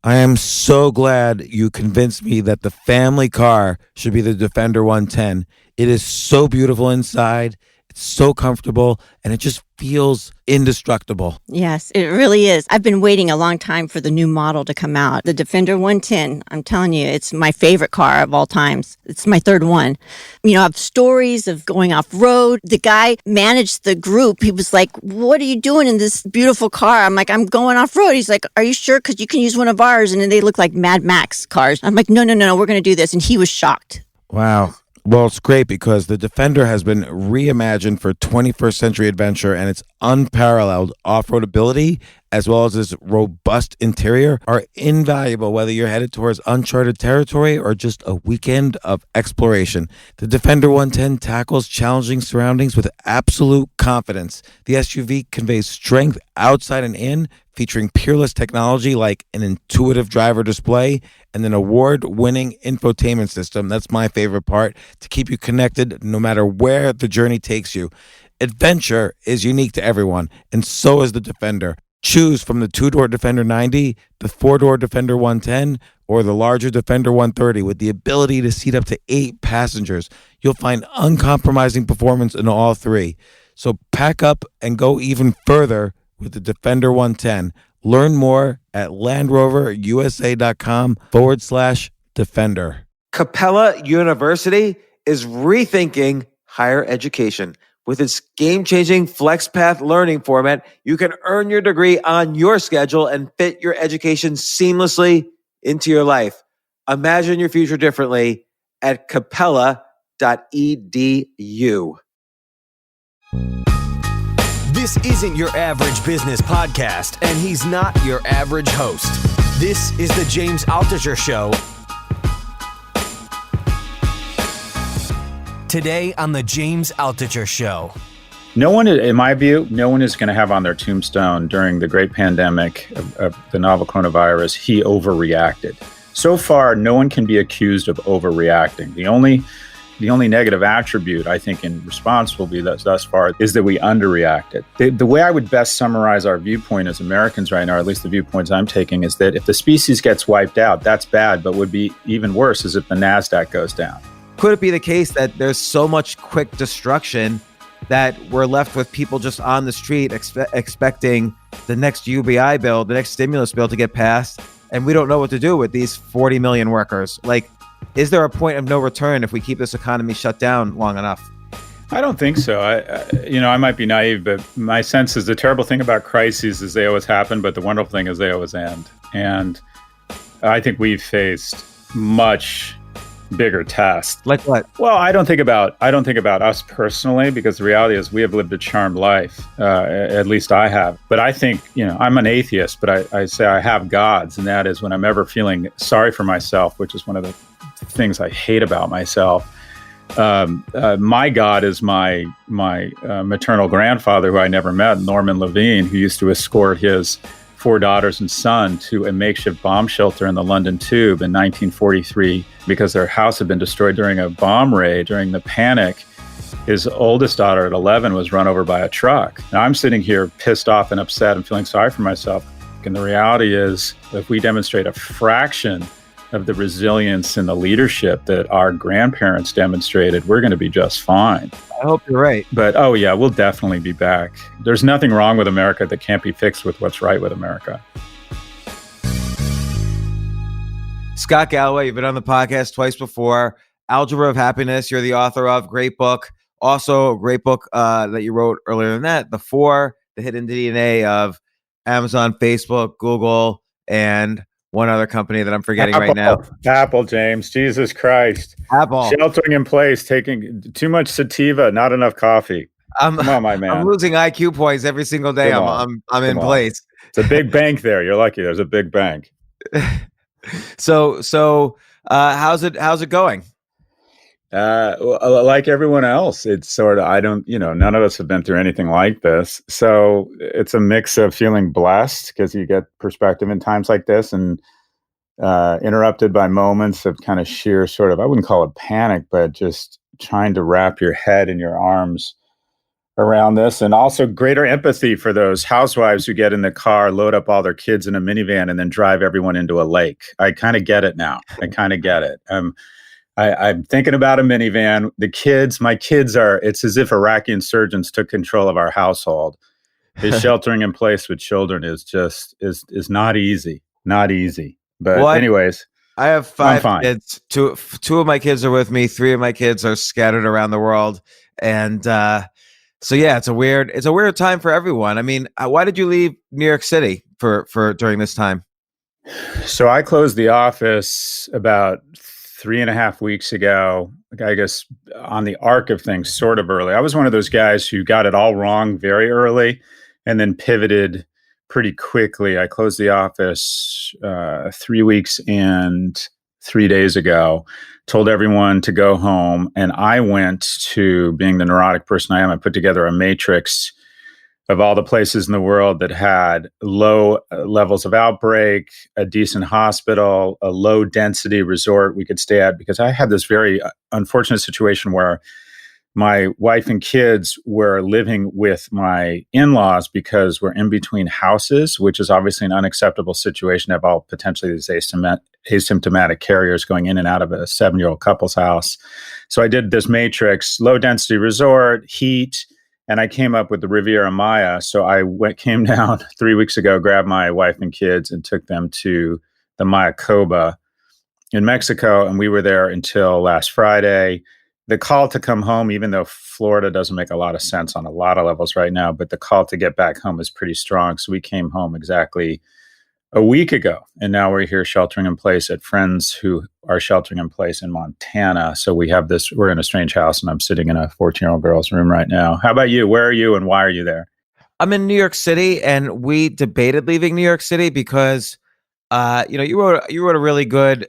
I am so glad you convinced me that the family car should be the Defender 110. It is so beautiful inside. It's so comfortable and it just feels indestructible. Yes, it really is. I've been waiting a long time for the new model to come out. The Defender 110, I'm telling you, it's my favorite car of all times. It's my third one. You know, I have stories of going off road. The guy managed the group. He was like, "What are you doing in this beautiful car?" I'm like, "I'm going off road." He's like, "Are you sure? Because you can use one of ours." And then they look like Mad Max cars. I'm like, no, we're going to do this. And he was shocked. Wow. Well, it's great because the Defender has been reimagined for 21st century adventure, and its unparalleled off-road ability as well as its robust interior are invaluable whether you're headed towards uncharted territory or just a weekend of exploration. The Defender 110 tackles challenging surroundings with absolute confidence. The SUV conveys strength outside and in, featuring peerless technology like an intuitive driver display and an award-winning infotainment system. That's my favorite part, to keep you connected no matter where the journey takes you. Adventure is unique to everyone, and so is the Defender. Choose from the two-door Defender 90, the four-door Defender 110, or the larger Defender 130 with the ability to seat up to 8 passengers. You'll find uncompromising performance in all three. So pack up and go even further with the Defender 110. Learn more at LandRoverUSA.com/Defender. Capella University is rethinking higher education. With its game-changing FlexPath learning format, you can earn your degree on your schedule and fit your education seamlessly into your life. Imagine your future differently at capella.edu. This isn't your average business podcast, and he's not your average host. This is the James Altucher Show. Today on the James Altucher Show. No one, in my view, no one is going to have on their tombstone during the great pandemic of the novel coronavirus, he overreacted. So far, no one can be accused of overreacting. The only negative attribute, I think, in response will be thus far is that we underreacted. The way I would best summarize our viewpoint as Americans right now, or at least the viewpoints I'm taking, is that if the species gets wiped out, that's bad, but would be even worse is if the NASDAQ goes down. Could it be the case that there's so much quick destruction that we're left with people just on the street expecting the next UBI bill, the next stimulus bill to get passed, and we don't know what to do with these 40 million workers? Like, is there a point of no return if we keep this economy shut down long enough? I don't think so. I might be naive, but my sense is the terrible thing about crises is they always happen, but the wonderful thing is they always end. And I think we've faced much bigger tests. Like what? Well, I don't think about us personally, because the reality is we have lived a charmed life. At least I have. But I think, I'm an atheist, but I say I have gods, and that is when I'm ever feeling sorry for myself, which is one of the things I hate about myself. My God is my maternal grandfather, who I never met, Norman Levine, who used to escort his 4 daughters and son to a makeshift bomb shelter in the London Tube in 1943 because their house had been destroyed during a bomb raid. During the panic, his oldest daughter at 11 was run over by a truck. Now I'm sitting here pissed off and upset and feeling sorry for myself. And the reality is, if we demonstrate a fraction of the resilience and the leadership that our grandparents demonstrated, we're going to be just fine. I hope you're right. But, oh yeah, we'll definitely be back. There's nothing wrong with America that can't be fixed with what's right with America. Scott Galloway, you've been on the podcast twice before. Algebra of Happiness, you're the author of. Great book. Also, a great book that you wrote earlier than that, The Four, The Hidden DNA of Amazon, Facebook, Google, and one other company that I'm forgetting right now. Apple, James. Jesus Christ. Apple. Sheltering in place, taking too much sativa, not enough coffee. Come on, my man. I'm losing IQ points every single day. I'm in place. It's a big bank there. You're lucky. There's a big bank. So how's it going? Like everyone else, it's sort of, none of us have been through anything like this. So it's a mix of feeling blessed because you get perspective in times like this, and interrupted by moments of kind of sheer sort of, I wouldn't call it panic, but just trying to wrap your head in your arms around this, and also greater empathy for those housewives who get in the car, load up all their kids in a minivan, and then drive everyone into a lake. I kind of get it now. I kind of get it. I'm thinking about a minivan. My kids it's as if Iraqi insurgents took control of our household. Is sheltering in place with children is not easy. Not easy. But Well, anyways, I have I'm 5 fine. kids. Two of my kids are with me. 3 of my kids are scattered around the world, and so yeah, it's a weird time for everyone. I mean, why did you leave New York City for during this time? So I closed the office about 3.5 weeks ago, I guess on the arc of things, sort of early. I was one of those guys who got it all wrong very early and then pivoted pretty quickly. I closed the office 3 weeks and 3 days ago, told everyone to go home. And I went to, being the neurotic person I am, I put together a matrix of all the places in the world that had low levels of outbreak, a decent hospital, a low density resort we could stay at, because I had this very unfortunate situation where my wife and kids were living with my in-laws because we're in between houses, which is obviously an unacceptable situation to have all potentially these asymptomatic carriers going in and out of a 7-year-old couple's house. So I did this matrix, low density resort, heat, and I came up with the Riviera Maya. So I came down 3 weeks ago, grabbed my wife and kids and took them to the Mayacoba in Mexico. And we were there until last Friday. The call to come home, even though Florida doesn't make a lot of sense on a lot of levels right now, but the call to get back home is pretty strong. So we came home exactly a week ago, and now we're here sheltering in place at friends who are sheltering in place in Montana. So we're in a strange house, and I'm sitting in a 14-year-old girl's room right now. How about you? Where are you and why are you there? I'm in New York City, and we debated leaving New York City because, you wrote a really good.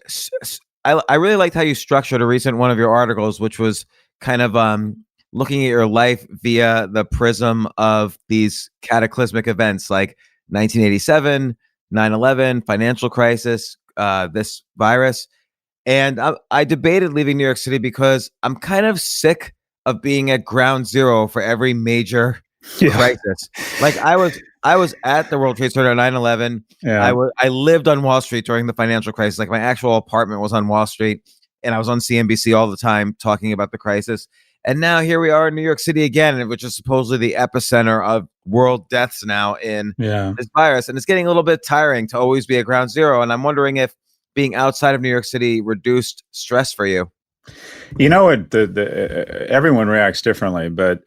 I really liked how you structured a recent one of your articles, which was kind of looking at your life via the prism of these cataclysmic events like 1987, 9/11, financial crisis, this virus. And I debated leaving New York City because I'm kind of sick of being at ground zero for every major crisis. Like I was at the World Trade Center at 9/11. Yeah. I lived on Wall Street during the financial crisis. Like my actual apartment was on Wall Street, and I was on CNBC all the time talking about the crisis. And now here we are in New York City again, which is supposedly the epicenter of world deaths now in this virus. And it's getting a little bit tiring to always be at ground zero. And I'm wondering if being outside of New York City reduced stress for you. You know what? Everyone reacts differently, but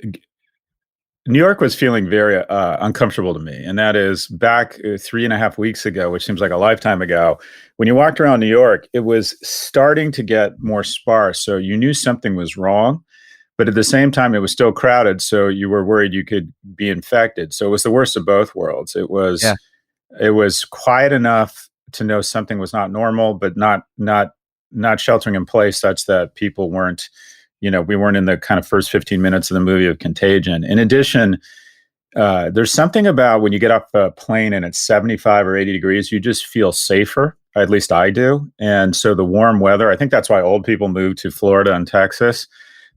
New York was feeling very uncomfortable to me. And that is back 3.5 weeks ago, which seems like a lifetime ago. When you walked around New York, it was starting to get more sparse. So you knew something was wrong. But at the same time, it was still crowded, so you were worried you could be infected. So it was the worst of both worlds. It was quiet enough to know something was not normal, but not sheltering in place such that people weren't, we weren't in the kind of first 15 minutes of the movie of Contagion. In addition, there's something about when you get off a plane and it's 75 or 80 degrees, you just feel safer. At least I do. And so the warm weather, I think that's why old people move to Florida and Texas.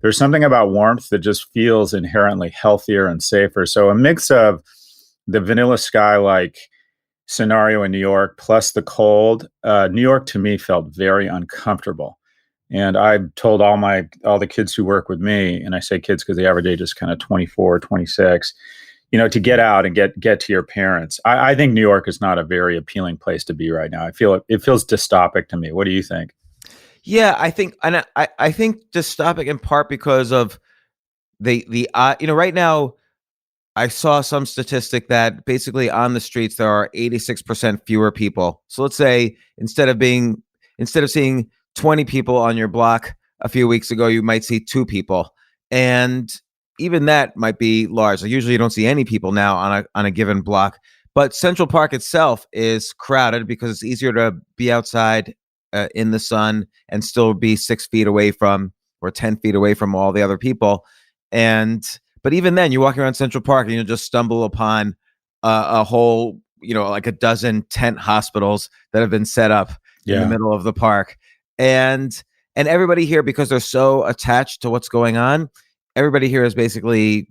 There's something about warmth that just feels inherently healthier and safer. So a mix of the vanilla sky-like scenario in New York plus the cold, New York to me felt very uncomfortable. And I told all the kids who work with me, and I say kids because the average age is kind of 24, 26, to get out and get to your parents. I think New York is not a very appealing place to be right now. I feel it feels dystopic to me. What do you think? Yeah, I think dystopic in part because of the right now I saw some statistic that basically on the streets there are 86% fewer people. So let's say instead of seeing 20 people on your block a few weeks ago, you might see 2 people, and even that might be large. Like usually you don't see any people now on a given block. But Central Park itself is crowded because it's easier to be outside in the sun and still be 6 feet away from or 10 feet away from all the other people. But even then, you walk around Central Park and you'll just stumble upon a whole, like a dozen tent hospitals that have been set up in the middle of the park. And everybody here, because they're so attached to what's going on, everybody here is basically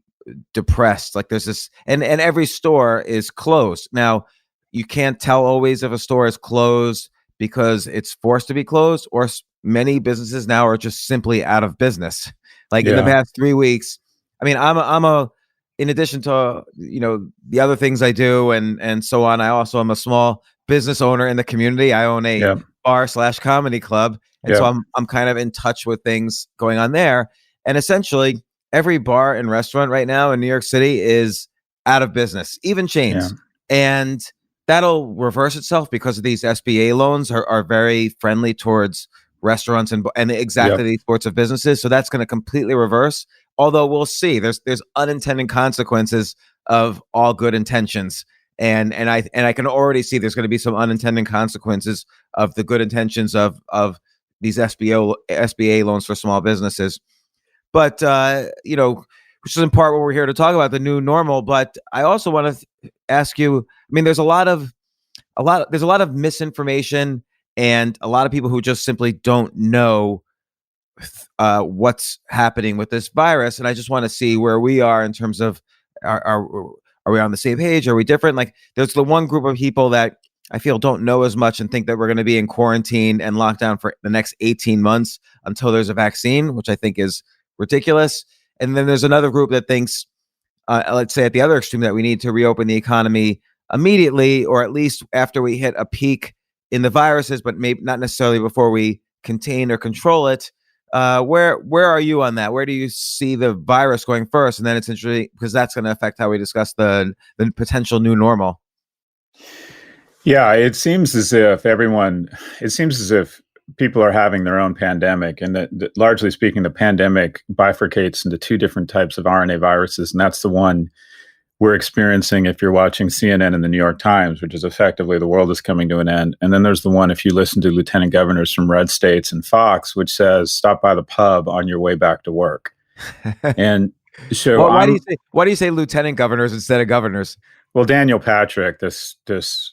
depressed. Like there's this, and every store is closed. Now, you can't tell always if a store is closed because it's forced to be closed, or many businesses now are just simply out of business. Like in the past 3 weeks, I mean, in addition to, the other things I do and so on, I also am a small business owner in the community. I own a bar/comedy club. And so I'm kind of in touch with things going on there. And essentially every bar and restaurant right now in New York City is out of business, even chains. And that'll reverse itself because of these SBA loans are very friendly towards restaurants and exactly these sorts of businesses. So that's going to completely reverse. Although we'll see, there's unintended consequences of all good intentions. And I can already see there's going to be some unintended consequences of the good intentions of these SBA loans for small businesses. But, which is in part what we're here to talk about, the new normal. But I also want to ask you, I mean, there's a lot of misinformation and a lot of people who just simply don't know what's happening with this virus. And I just want to see where we are in terms of, are we on the same page? Are we different? Like there's the one group of people that I feel don't know as much and think that we're going to be in quarantine and lockdown for the next 18 months until there's a vaccine, which I think is ridiculous. And then there's another group that thinks, let's say at the other extreme, that we need to reopen the economy immediately, or at least after we hit a peak in the viruses, but maybe not necessarily before we contain or control it. Where are you on that? Where do you see the virus going first? And then it's interesting because that's going to affect how we discuss the potential new normal. Yeah, it seems as if people are having their own pandemic, and that largely speaking, the pandemic bifurcates into two different types of RNA viruses. And that's the one we're experiencing if you're watching CNN and the New York Times, which is effectively the world is coming to an end. And then there's the one, if you listen to lieutenant governors from red states and Fox, which says, stop by the pub on your way back to work. And so why do you say lieutenant governors instead of governors? Well, Daniel Patrick, this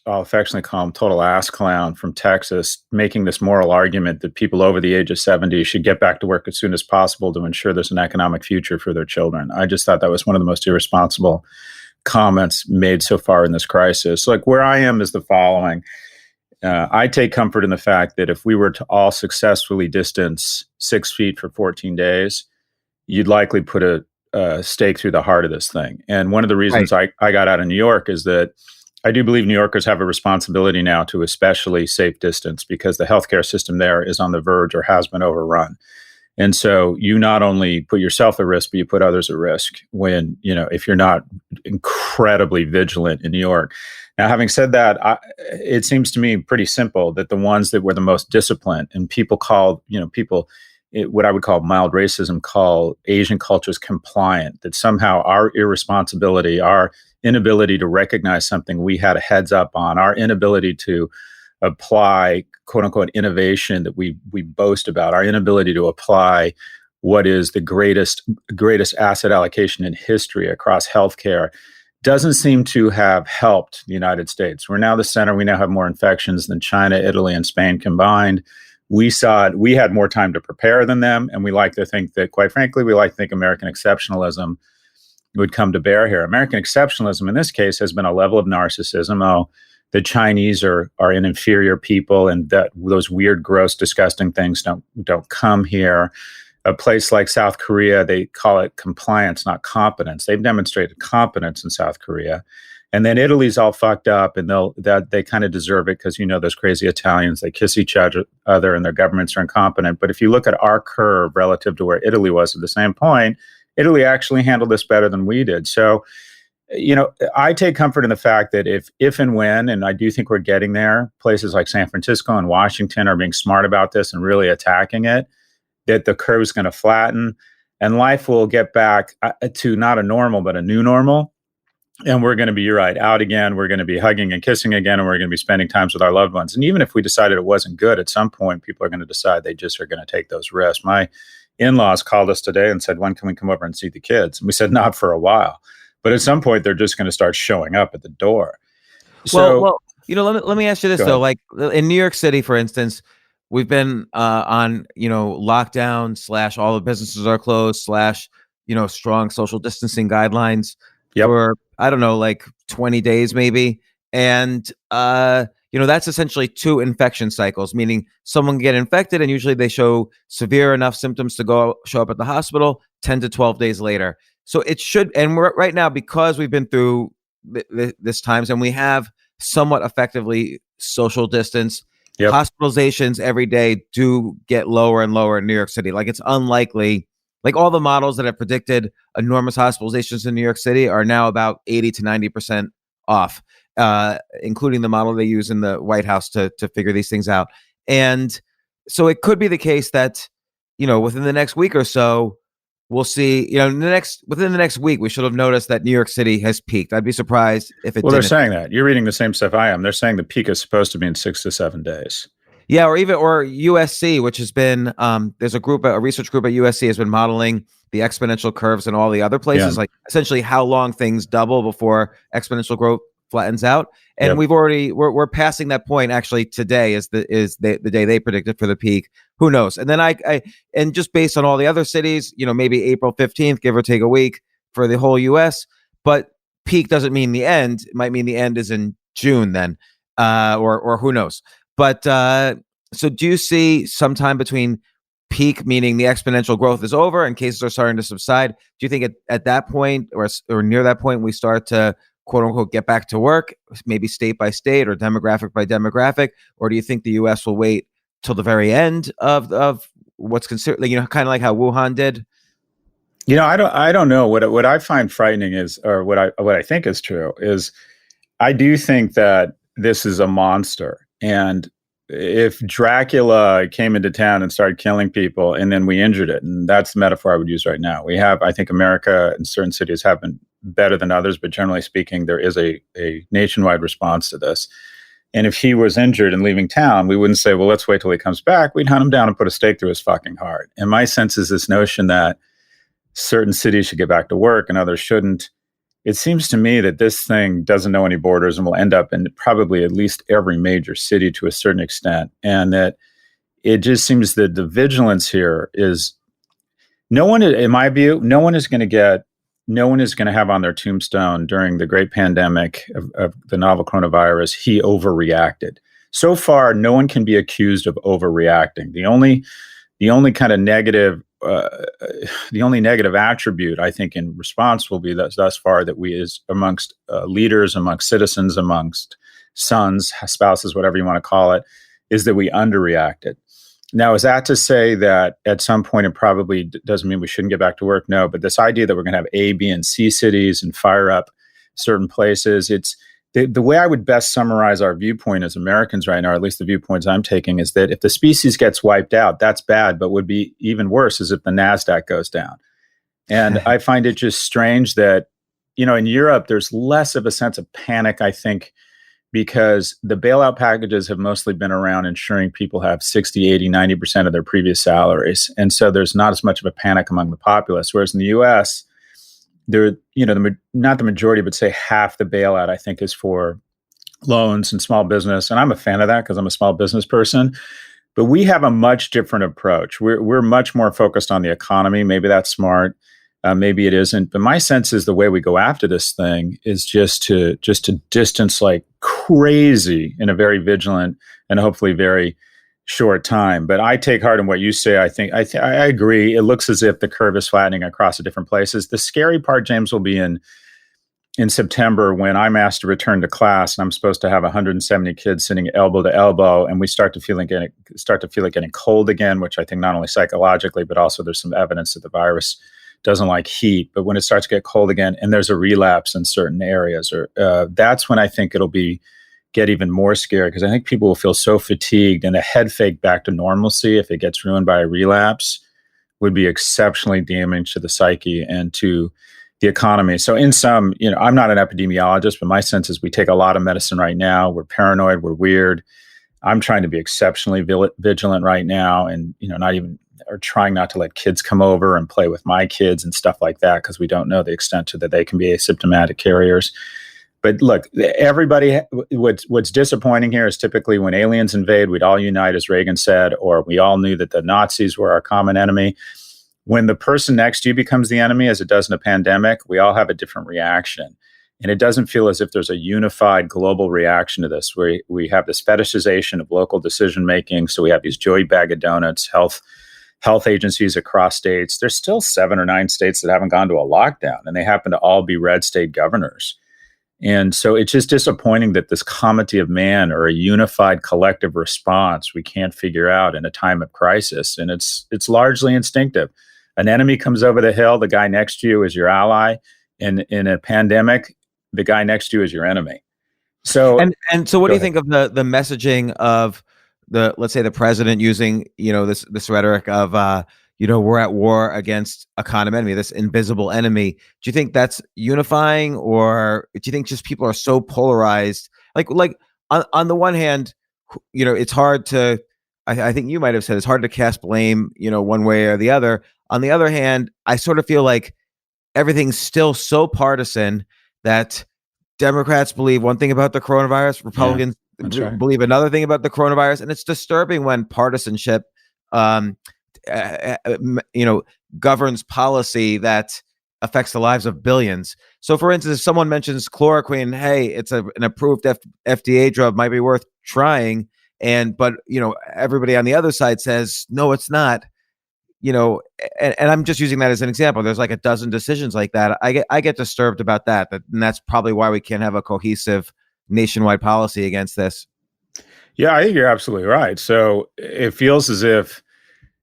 I'll affectionately call him total ass clown from Texas, making this moral argument that people over the age of 70 should get back to work as soon as possible to ensure there's an economic future for their children. I just thought that was one of the most irresponsible comments made so far in this crisis. Like where I am is the following. I take comfort in the fact that if we were to all successfully distance 6 feet for 14 days, you'd likely put a stake through the heart of this thing. And one of the reasons I got out of New York is that I do believe New Yorkers have a responsibility now to especially safe distance, because the healthcare system there is on the verge or has been overrun. And so you not only put yourself at risk, but you put others at risk when, if you're not incredibly vigilant in New York. Now, having said that, it seems to me pretty simple that the ones that were the most disciplined, and people call, what I would call mild racism, call Asian cultures compliant, that somehow our irresponsibility, our inability to recognize something we had a heads up on, our inability to apply quote unquote innovation that we boast about, our inability to apply what is the greatest asset allocation in history across healthcare, doesn't seem to have helped the United States. We're now the center. We now have more infections than China, Italy, and Spain combined. We saw it. We had more time to prepare than them. And we like to think that, quite frankly, American exceptionalism would come to bear here. American exceptionalism in this case has been a level of narcissism. Oh, the Chinese are an inferior people, and that those weird, gross, disgusting things don't come here. A place like South Korea, they call it compliance, not competence. They've demonstrated competence in South Korea. And then Italy's all fucked up, and they kind of deserve it because, those crazy Italians, they kiss each other and their governments are incompetent. But if you look at our curve relative to where Italy was at the same point, Italy actually handled this better than we did. So, I take comfort in the fact that if and when, and I do think we're getting there, places like San Francisco and Washington are being smart about this and really attacking it, that the curve is going to flatten and life will get back to not a normal, but a new normal. And we're going to be, you're right, out again. We're going to be hugging and kissing again, and we're going to be spending times with our loved ones. And even if we decided it wasn't good, at some point, people are going to decide they just are going to take those risks. My in-laws called us today and said, when can we come over and see the kids? And we said, not for a while. But at some point, they're just going to start showing up at the door. So, well, let me ask you this, though. Like in New York City, for instance, we've been on, lockdown / all the businesses are closed / strong social distancing guidelines Yep. for, I don't know, like 20 days maybe. And, that's essentially 2 infection cycles, meaning someone get infected and usually they show severe enough symptoms to show up at the hospital 10 to 12 days later. So it should, and we're right now, because we've been through this times and we have somewhat effectively social distance, Yep. hospitalizations every day do get lower and lower in New York City. Like, it's unlikely, like all the models that have predicted enormous hospitalizations in New York City are now about 80 to 90% off, including the model they use in the White House to figure these things out. And so it could be the case that, within the next week or so, we'll see, within the next week, we should have noticed that New York City has peaked. I'd be surprised if it Well, didn't. they're saying that. You're reading the same stuff I am. They're saying the peak is supposed to be in 6 to 7 days. Yeah, or USC, which has been, there's a research group at USC has been modeling the exponential curves in all the other places, like essentially how long things double before exponential growth flattens out. And we're passing that point. Actually, today is the day they predicted for the peak. Who knows? And then and just based on all the other cities, maybe April 15th, give or take a week for the whole US. But peak doesn't mean the end. It might mean the end is in June then, or who knows? But so do you see sometime between peak, meaning the exponential growth is over and cases are starting to subside? Do you think at that point or near that point we start to quote unquote get back to work, maybe state by state or demographic by demographic? Or do you think the US will wait till the very end of what's considered, kind of like how Wuhan did? I don't know. What I find frightening is, or what I think is true is, I do think that this is a monster. And if Dracula came into town and started killing people and then we injured it, and that's the metaphor I would use right now. I think America and certain cities have been better than others, but generally speaking, there is a nationwide response to this. And if he was injured and leaving town, we wouldn't say, well, let's wait till he comes back. We'd hunt him down and put a stake through his fucking heart. And my sense is this notion that certain cities should get back to work and others shouldn't. It seems to me that this thing doesn't know any borders and will end up in probably at least every major city to a certain extent. And that it just seems that the vigilance here is in my view, no one is going to have on their tombstone during the great pandemic of the novel coronavirus, he overreacted. So far, no one can be accused of overreacting. The only kind of negative, the only negative attribute, I think, in response will be thus far that we, as amongst leaders, amongst citizens, amongst sons, spouses, whatever you want to call it, is that we underreacted. Now, is that to say that at some point it probably doesn't mean we shouldn't get back to work? No, but this idea that we're going to have A, B, and C cities and fire up certain places, it's the way I would best summarize our viewpoint as Americans right now, or at least the viewpoints I'm taking, is that if the species gets wiped out, that's bad, but would be even worse is if the NASDAQ goes down. And I find it just strange that, in Europe, there's less of a sense of panic, I think, because the bailout packages have mostly been around ensuring people have 60, 80, 90% of their previous salaries. And so there's not as much of a panic among the populace. Whereas in the US, not the majority, but say half the bailout, I think, is for loans and small business. And I'm a fan of that because I'm a small business person. But we have a much different approach. We're much more focused on the economy. Maybe that's smart. Maybe it isn't. But my sense is the way we go after this thing is just to distance like crazy in a very vigilant and hopefully very short time. But I take heart in what you say. I agree. It looks as if the curve is flattening across the different places. The scary part, James, will be in September when I'm asked to return to class and I'm supposed to have 170 kids sitting elbow to elbow, and we start to feel like getting cold again, which I think not only psychologically, but also there's some evidence that the virus doesn't like heat. But when it starts to get cold again and there's a relapse in certain areas, that's when I think it'll get even more scary, because I think people will feel so fatigued, and a head fake back to normalcy, if it gets ruined by a relapse, would be exceptionally damaging to the psyche and to the economy. So in some, I'm not an epidemiologist, but my sense is we take a lot of medicine right now. We're paranoid. We're weird. I'm trying to be exceptionally vigilant right now, and, trying not to let kids come over and play with my kids and stuff like that, because we don't know the extent to that they can be asymptomatic carriers. But look, everybody, what's disappointing here is typically when aliens invade, we'd all unite, as Reagan said, or we all knew that the Nazis were our common enemy. when the person next to you becomes the enemy, as it does in a pandemic, we all have a different reaction. And it doesn't feel as if there's a unified global reaction to this, where we have this fetishization of local decision making. So we have these joy bag of donuts, health agencies across states. There's still 7 or 9 states that haven't gone to a lockdown, and they happen to all be red state governors. And so it's just disappointing that this comity of man, or a unified collective response, we can't figure out in a time of crisis. And it's largely instinctive. An enemy comes over the hill, the guy next to you is your ally. And in a pandemic, the guy next to you is your enemy. So and so what do you think of the messaging of let's say the president using, this rhetoric of we're at war against a common enemy, this invisible enemy? Do you think that's unifying, or do you think just people are so polarized? Like on the one hand, it's hard to, I think you might have said, it's hard to cast blame, one way or the other. On the other hand, I sort of feel like everything's still so partisan that Democrats believe one thing about the coronavirus, Republicans believe another thing about the coronavirus, and it's disturbing when partisanship, governs policy that affects the lives of billions. So, for instance, if someone mentions chloroquine, hey, it's an approved FDA drug, might be worth trying, but everybody on the other side says no, it's not. And I'm just using that as an example. There's like a dozen decisions like that. I get disturbed about that, and that's probably why we can't have a cohesive nationwide policy against this. Yeah, I think you're absolutely right. So it feels as if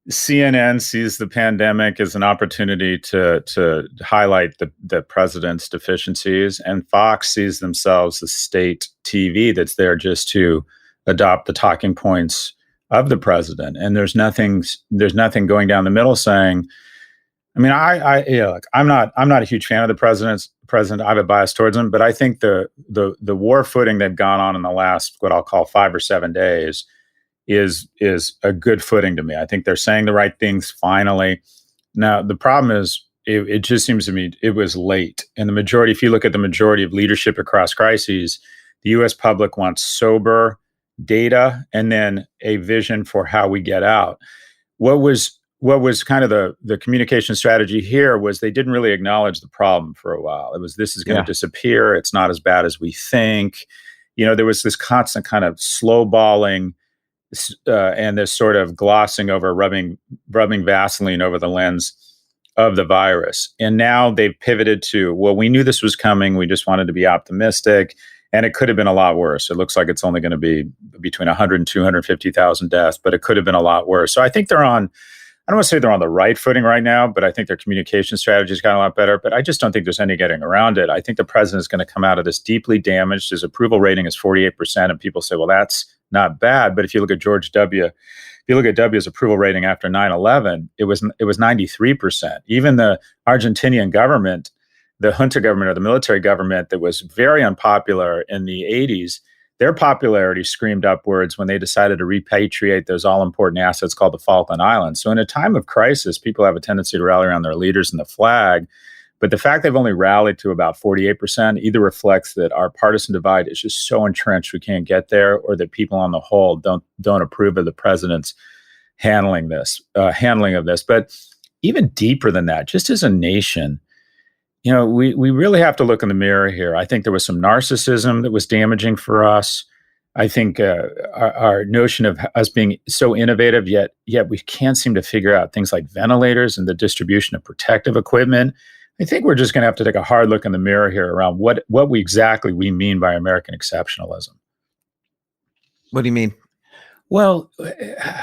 CNN sees the pandemic as an opportunity to highlight the president's deficiencies, and Fox sees themselves as state TV that's there just to adopt the talking points of the president. And there's nothing going down the middle saying, I mean, I'm not a huge fan of the president. I have a bias towards him, but I think the war footing they've gone on in the last, what I'll call 5 or 7 days, is a good footing to me. I think they're saying the right things finally. Now, the problem is, it just seems to me it was late. And the majority, if you look at the majority of leadership across crises, the U.S. public wants sober data and then a vision for how we get out. What was kind of the communication strategy here was they didn't really acknowledge the problem for a while. It was, this is going to disappear. It's not as bad as we think. There was this constant kind of slow balling and this sort of glossing over, rubbing Vaseline over the lens of the virus. And now they've pivoted to, well, we knew this was coming. We just wanted to be optimistic. And it could have been a lot worse. It looks like it's only going to be between 100 and 250,000 deaths, but it could have been a lot worse. So I think I don't want to say they're on the right footing right now, but I think their communication strategy has gotten a lot better. But I just don't think there's any getting around it. I think the president is going to come out of this deeply damaged. His approval rating is 48%. And people say, well, that's not bad. But if you look at George W., if you look at W's approval rating after 9/11, it was 93%. Even the Argentinian government, the junta government, or the military government that was very unpopular in the 80s, their popularity screamed upwards when they decided to repatriate those all-important assets called the Falkland Islands. So in a time of crisis, people have a tendency to rally around their leaders and the flag. But the fact they've only rallied to about 48% either reflects that our partisan divide is just so entrenched we can't get there, or that people on the whole don't approve of the president's handling of this. But even deeper than that, just as a nation, we really have to look in the mirror here. I think there was some narcissism that was damaging for us. I think our notion of us being so innovative, yet we can't seem to figure out things like ventilators and the distribution of protective equipment. I think we're just going to have to take a hard look in the mirror here around what we exactly mean by American exceptionalism. What do you mean? Well,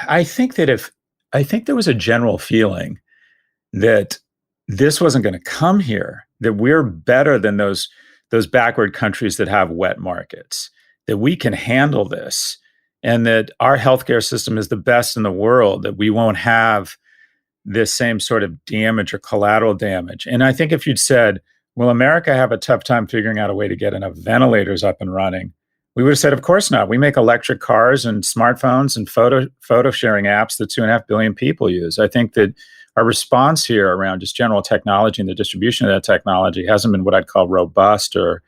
I think there was a general feeling that this wasn't going to come here, that we're better than those backward countries that have wet markets, that we can handle this, and that our healthcare system is the best in the world, that we won't have this same sort of damage or collateral damage. And I think if you'd said, will America have a tough time figuring out a way to get enough ventilators up and running, we would have said, of course not. We make electric cars and smartphones and photo sharing apps that 2.5 billion people use. I think that our response here around just general technology and the distribution of that technology hasn't been what I'd call robust or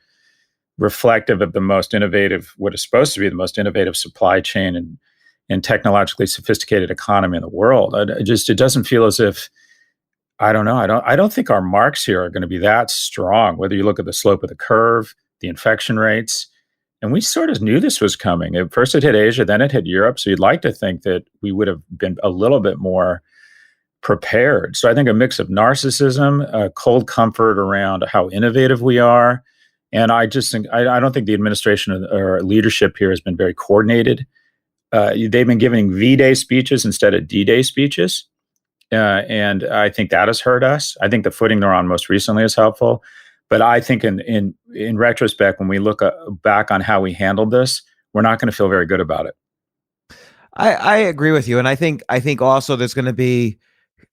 reflective of the most innovative, what is supposed to be the most innovative supply chain and technologically sophisticated economy in the world. It doesn't feel as if I don't know. I don't think our marks here are going to be that strong, whether you look at the slope of the curve, the infection rates. And we sort of knew this was coming. At first it hit Asia, then it hit Europe. So you'd like to think that we would have been a little bit more prepared. So I think a mix of narcissism, cold comfort around how innovative we are. And I just think, I don't think the administration or leadership here has been very coordinated. They've been giving V-Day speeches instead of D-Day speeches. And I think that has hurt us. I think the footing they're on most recently is helpful. But I think in retrospect, when we look back on how we handled this, we're not going to feel very good about it. I agree with you. And I think also there's going to be,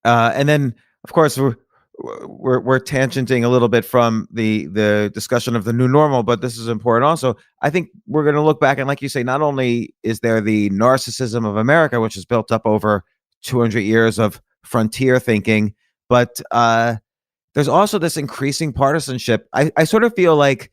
and then of course we're tangenting a little bit from the discussion of the new normal, but this is important also. I think we're going to look back and, like you say, not only is there the narcissism of America, which is built up over 200 years of frontier thinking, but there's also this increasing partisanship. I sort of feel like,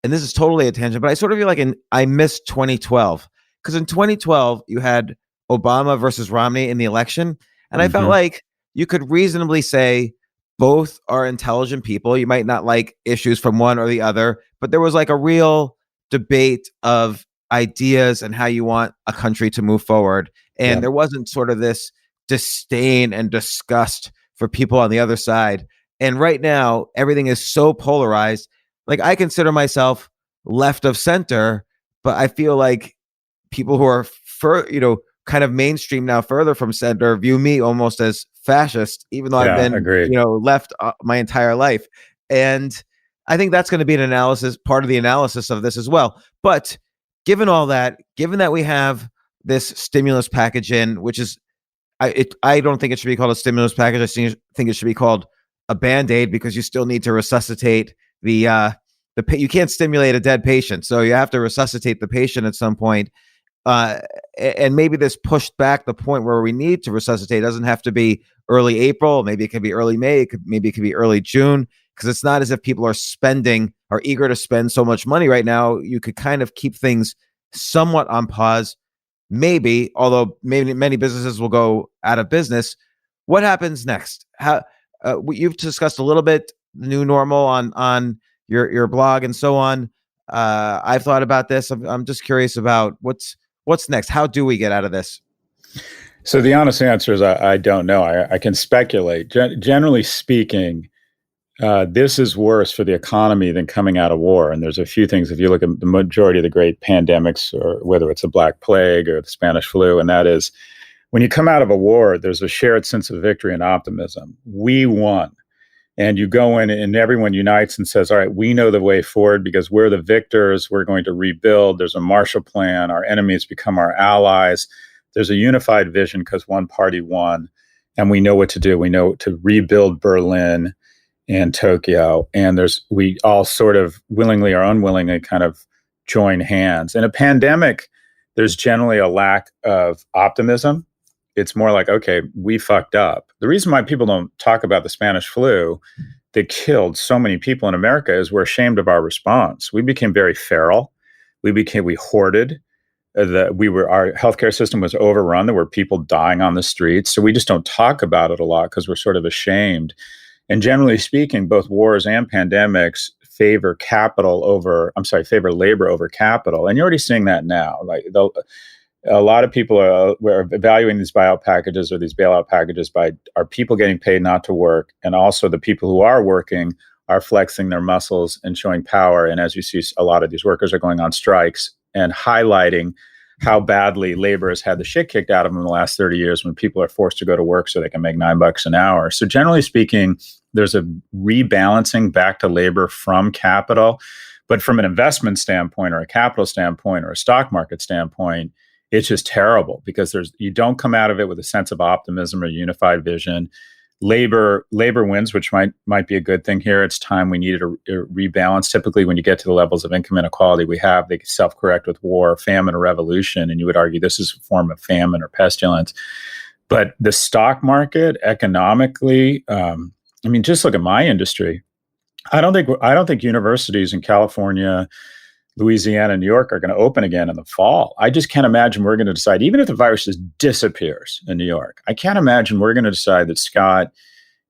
and this is totally a tangent, but I sort of feel like I miss 2012, because in 2012 you had Obama versus Romney in the election, and I felt like you could reasonably say both are intelligent people. You might not like issues from one or the other, but there was like a real debate of ideas and how you want a country to move forward. And there wasn't sort of this disdain and disgust for people on the other side. And right now, everything is so polarized. Like, I consider myself left of center, but I feel like people who are kind of mainstream now, further from center, view me almost as fascist, even though I've been, left my entire life. And I think that's going to be part of the analysis of this as well. But given all that, given that we have this stimulus package in, which is, I don't think it should be called a stimulus package. I think it should be called a Band-Aid, because you still need to resuscitate you can't stimulate a dead patient. So you have to resuscitate the patient at some point. And maybe this pushed back the point where we need to resuscitate. It doesn't have to be early April. Maybe it could be early May. Maybe it could be early June, because it's not as if people are eager to spend so much money right now. You could kind of keep things somewhat on pause, maybe, although maybe many businesses will go out of business. What happens next? You've discussed a little bit the new normal on your blog and so on. I've thought about this. I'm just curious about what's next. How do we get out of this? So the honest answer is I don't know. I can speculate. Generally speaking, this is worse for the economy than coming out of war. And there's a few things. If you look at the majority of the great pandemics, or whether it's the Black Plague or the Spanish flu, and that is, when you come out of a war, there's a shared sense of victory and optimism. We won. And you go in and everyone unites and says, all right, we know the way forward because we're the victors. We're going to rebuild. There's a Marshall Plan. Our enemies become our allies. There's a unified vision because one party won. And we know what to do. We know to rebuild Berlin and Tokyo. And we all sort of willingly or unwillingly kind of join hands. In a pandemic, there's generally a lack of optimism. It's more like, okay, we fucked up. The reason why people don't talk about the Spanish flu that killed so many people in America is we're ashamed of our response. We became very feral. We hoarded. Our healthcare system was overrun. There were people dying on the streets. So we just don't talk about it a lot because we're sort of ashamed. And generally speaking, both wars and pandemics favor labor over capital. And you're already seeing that now. Like a lot of people are evaluating these buyout packages or these bailout packages by, are people getting paid not to work? And also the people who are working are flexing their muscles and showing power. And as you see, a lot of these workers are going on strikes and highlighting how badly labor has had the shit kicked out of them in the last 30 years when people are forced to go to work so they can make $9 an hour. So generally speaking, there's a rebalancing back to labor from capital. But from an investment standpoint or a capital standpoint or a stock market standpoint, it's just terrible because you don't come out of it with a sense of optimism or unified vision. Labor wins, which might be a good thing here. It's time we needed a rebalance. Typically, when you get to the levels of income inequality we have, they self-correct with war, famine, or revolution. And you would argue this is a form of famine or pestilence. But the stock market, economically, just look at my industry. I don't think universities in California, Louisiana, and New York are going to open again in the fall. I just can't imagine we're going to decide, even if the virus just disappears in New York, I can't imagine we're going to decide that Scott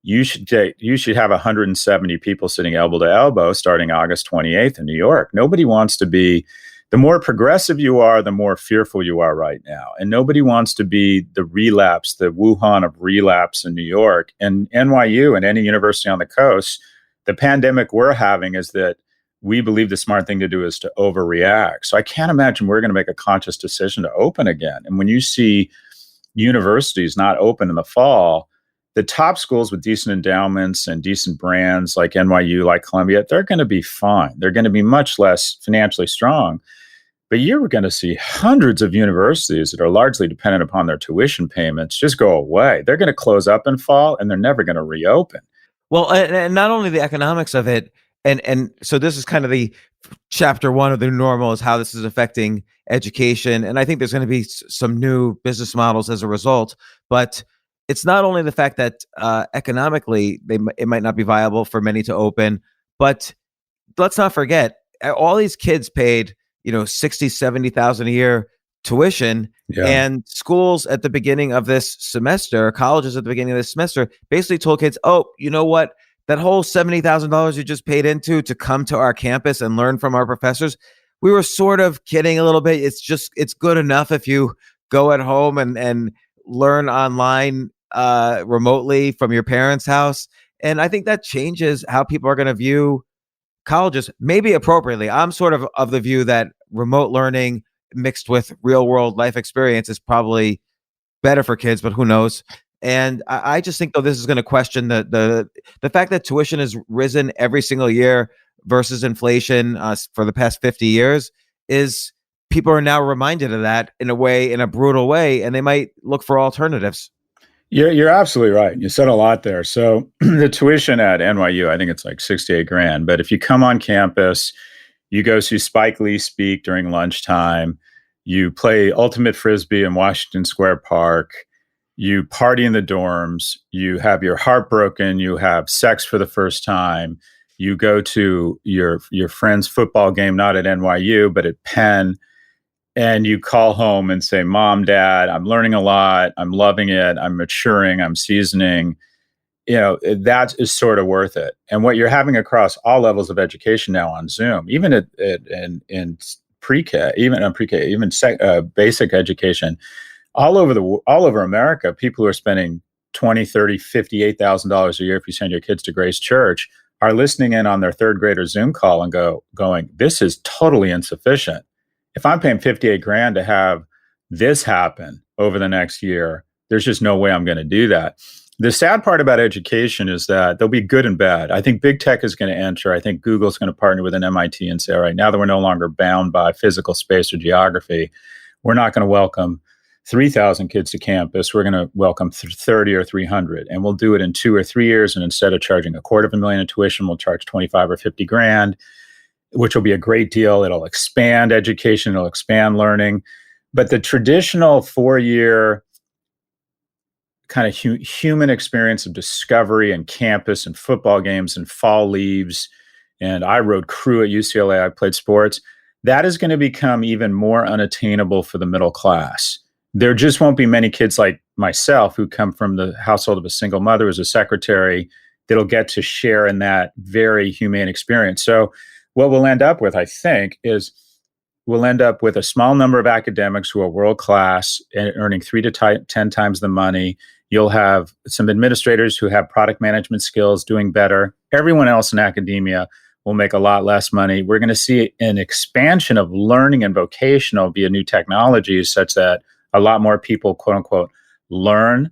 you should have 170 people sitting elbow to elbow starting August 28th in New York. Nobody wants to be, the more progressive you are, the more fearful you are right now. And nobody wants to be the relapse, the Wuhan of relapse in New York. And NYU and any university on the coast, the pandemic we're having is that we believe the smart thing to do is to overreact. So I can't imagine we're going to make a conscious decision to open again. And when you see universities not open in the fall, the top schools with decent endowments and decent brands like NYU, like Columbia, they're going to be fine. They're going to be much less financially strong. But you're going to see hundreds of universities that are largely dependent upon their tuition payments just go away. They're going to close up in fall, and they're never going to reopen. Well, and not only the economics of it, and so this is kind of the chapter one of the new normal is how this is affecting education. And I think there's going to be some new business models as a result. But it's not only the fact that economically it might not be viable for many to open, but let's not forget all these kids paid 60, 70,000 a year tuition, and schools at the beginning of this semester, colleges at the beginning of this semester, basically told kids, oh, you know what? That whole $70,000 you just paid into to come to our campus and learn from our professors, we were sort of kidding a little bit. It's good enough if you go at home and learn online remotely from your parents' house. And I think that changes how people are going to view colleges, maybe appropriately. I'm sort of the view that remote learning mixed with real world life experience is probably better for kids, but who knows? And I just think, though, this is going to question the fact that tuition has risen every single year versus inflation for the past 50 years is people are now reminded of that in a brutal way, and they might look for alternatives. You're absolutely right. You said a lot there. So the tuition at NYU, I think it's like 68 grand. But if you come on campus, you go see Spike Lee speak during lunchtime, you play ultimate frisbee in Washington Square Park, you party in the dorms, you have your heart broken, you have sex for the first time, you go to your friend's football game, not at NYU, but at Penn, and you call home and say, Mom, Dad, I'm learning a lot. I'm loving it. I'm maturing. I'm seasoning. That is sort of worth it. And what you're having across all levels of education now on Zoom, even in pre-K, even basic education, all over America, people who are spending $20,000, $30,000, $58,000 a year if you send your kids to Grace Church are listening in on their third grader Zoom call and going, this is totally insufficient. If I'm paying 58 grand to have this happen over the next year, there's just no way I'm going to do that. The sad part about education is that there'll be good and bad. I think big tech is going to enter. I think Google's going to partner with an MIT and say, all right, now that we're no longer bound by physical space or geography, we're not going to welcome 3,000 kids to campus. We're going to welcome 30 or 300. And we'll do it in 2 or 3 years. And instead of charging $250,000 in tuition, we'll charge 25 or 50 grand. Which will be a great deal. It'll expand education. It'll expand learning. But the traditional 4-year kind of human experience of discovery and campus and football games and fall leaves, and I rode crew at UCLA, I played sports, that is going to become even more unattainable for the middle class. There just won't be many kids like myself who come from the household of a single mother as a secretary that'll get to share in that very humane experience. So what we'll end up with, I think, is we'll end up with a small number of academics who are world-class and earning 3 to 10 times the money. You'll have some administrators who have product management skills doing better. Everyone else in academia will make a lot less money. We're going to see an expansion of learning and vocational via new technologies such that a lot more people, quote unquote, learn.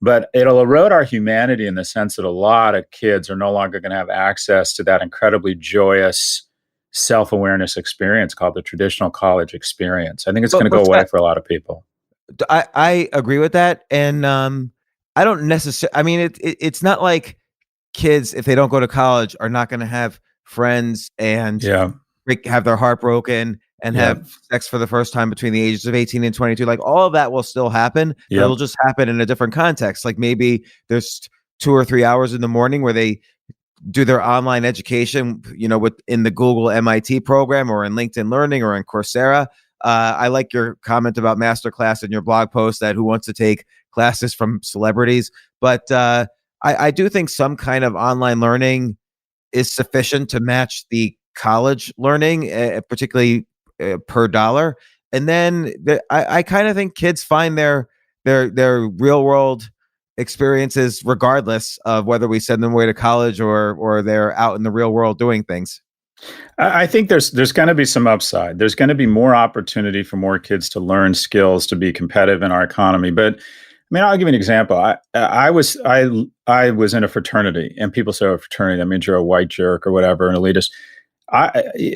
But it'll erode our humanity in the sense that a lot of kids are no longer going to have access to that incredibly joyous self-awareness experience called the traditional college experience. I think it's going to go away for a lot of people. I agree with that. And I don't necessarily, I mean, it's not like kids, if they don't go to college, are not going to have friends and have their heart broken and have sex for the first time between the ages of 18 and 22. Like all of that will still happen, but it'll just happen in a different context. Like maybe there's 2 or 3 hours in the morning where they do their online education, in the Google MIT program or in LinkedIn Learning or in Coursera. I like your comment about masterclass in your blog post that who wants to take classes from celebrities. But I do think some kind of online learning is sufficient to match the college learning, particularly per dollar. And then I kind of think kids find their real world experiences regardless of whether we send them away to college or they're out in the real world doing things. I think there's going to be some upside. There's going to be more opportunity for more kids to learn skills to be competitive in our economy. But I mean, I'll give you an example. I was in a fraternity, and people say, "Oh, fraternity, that means you're a white jerk or whatever, an elitist."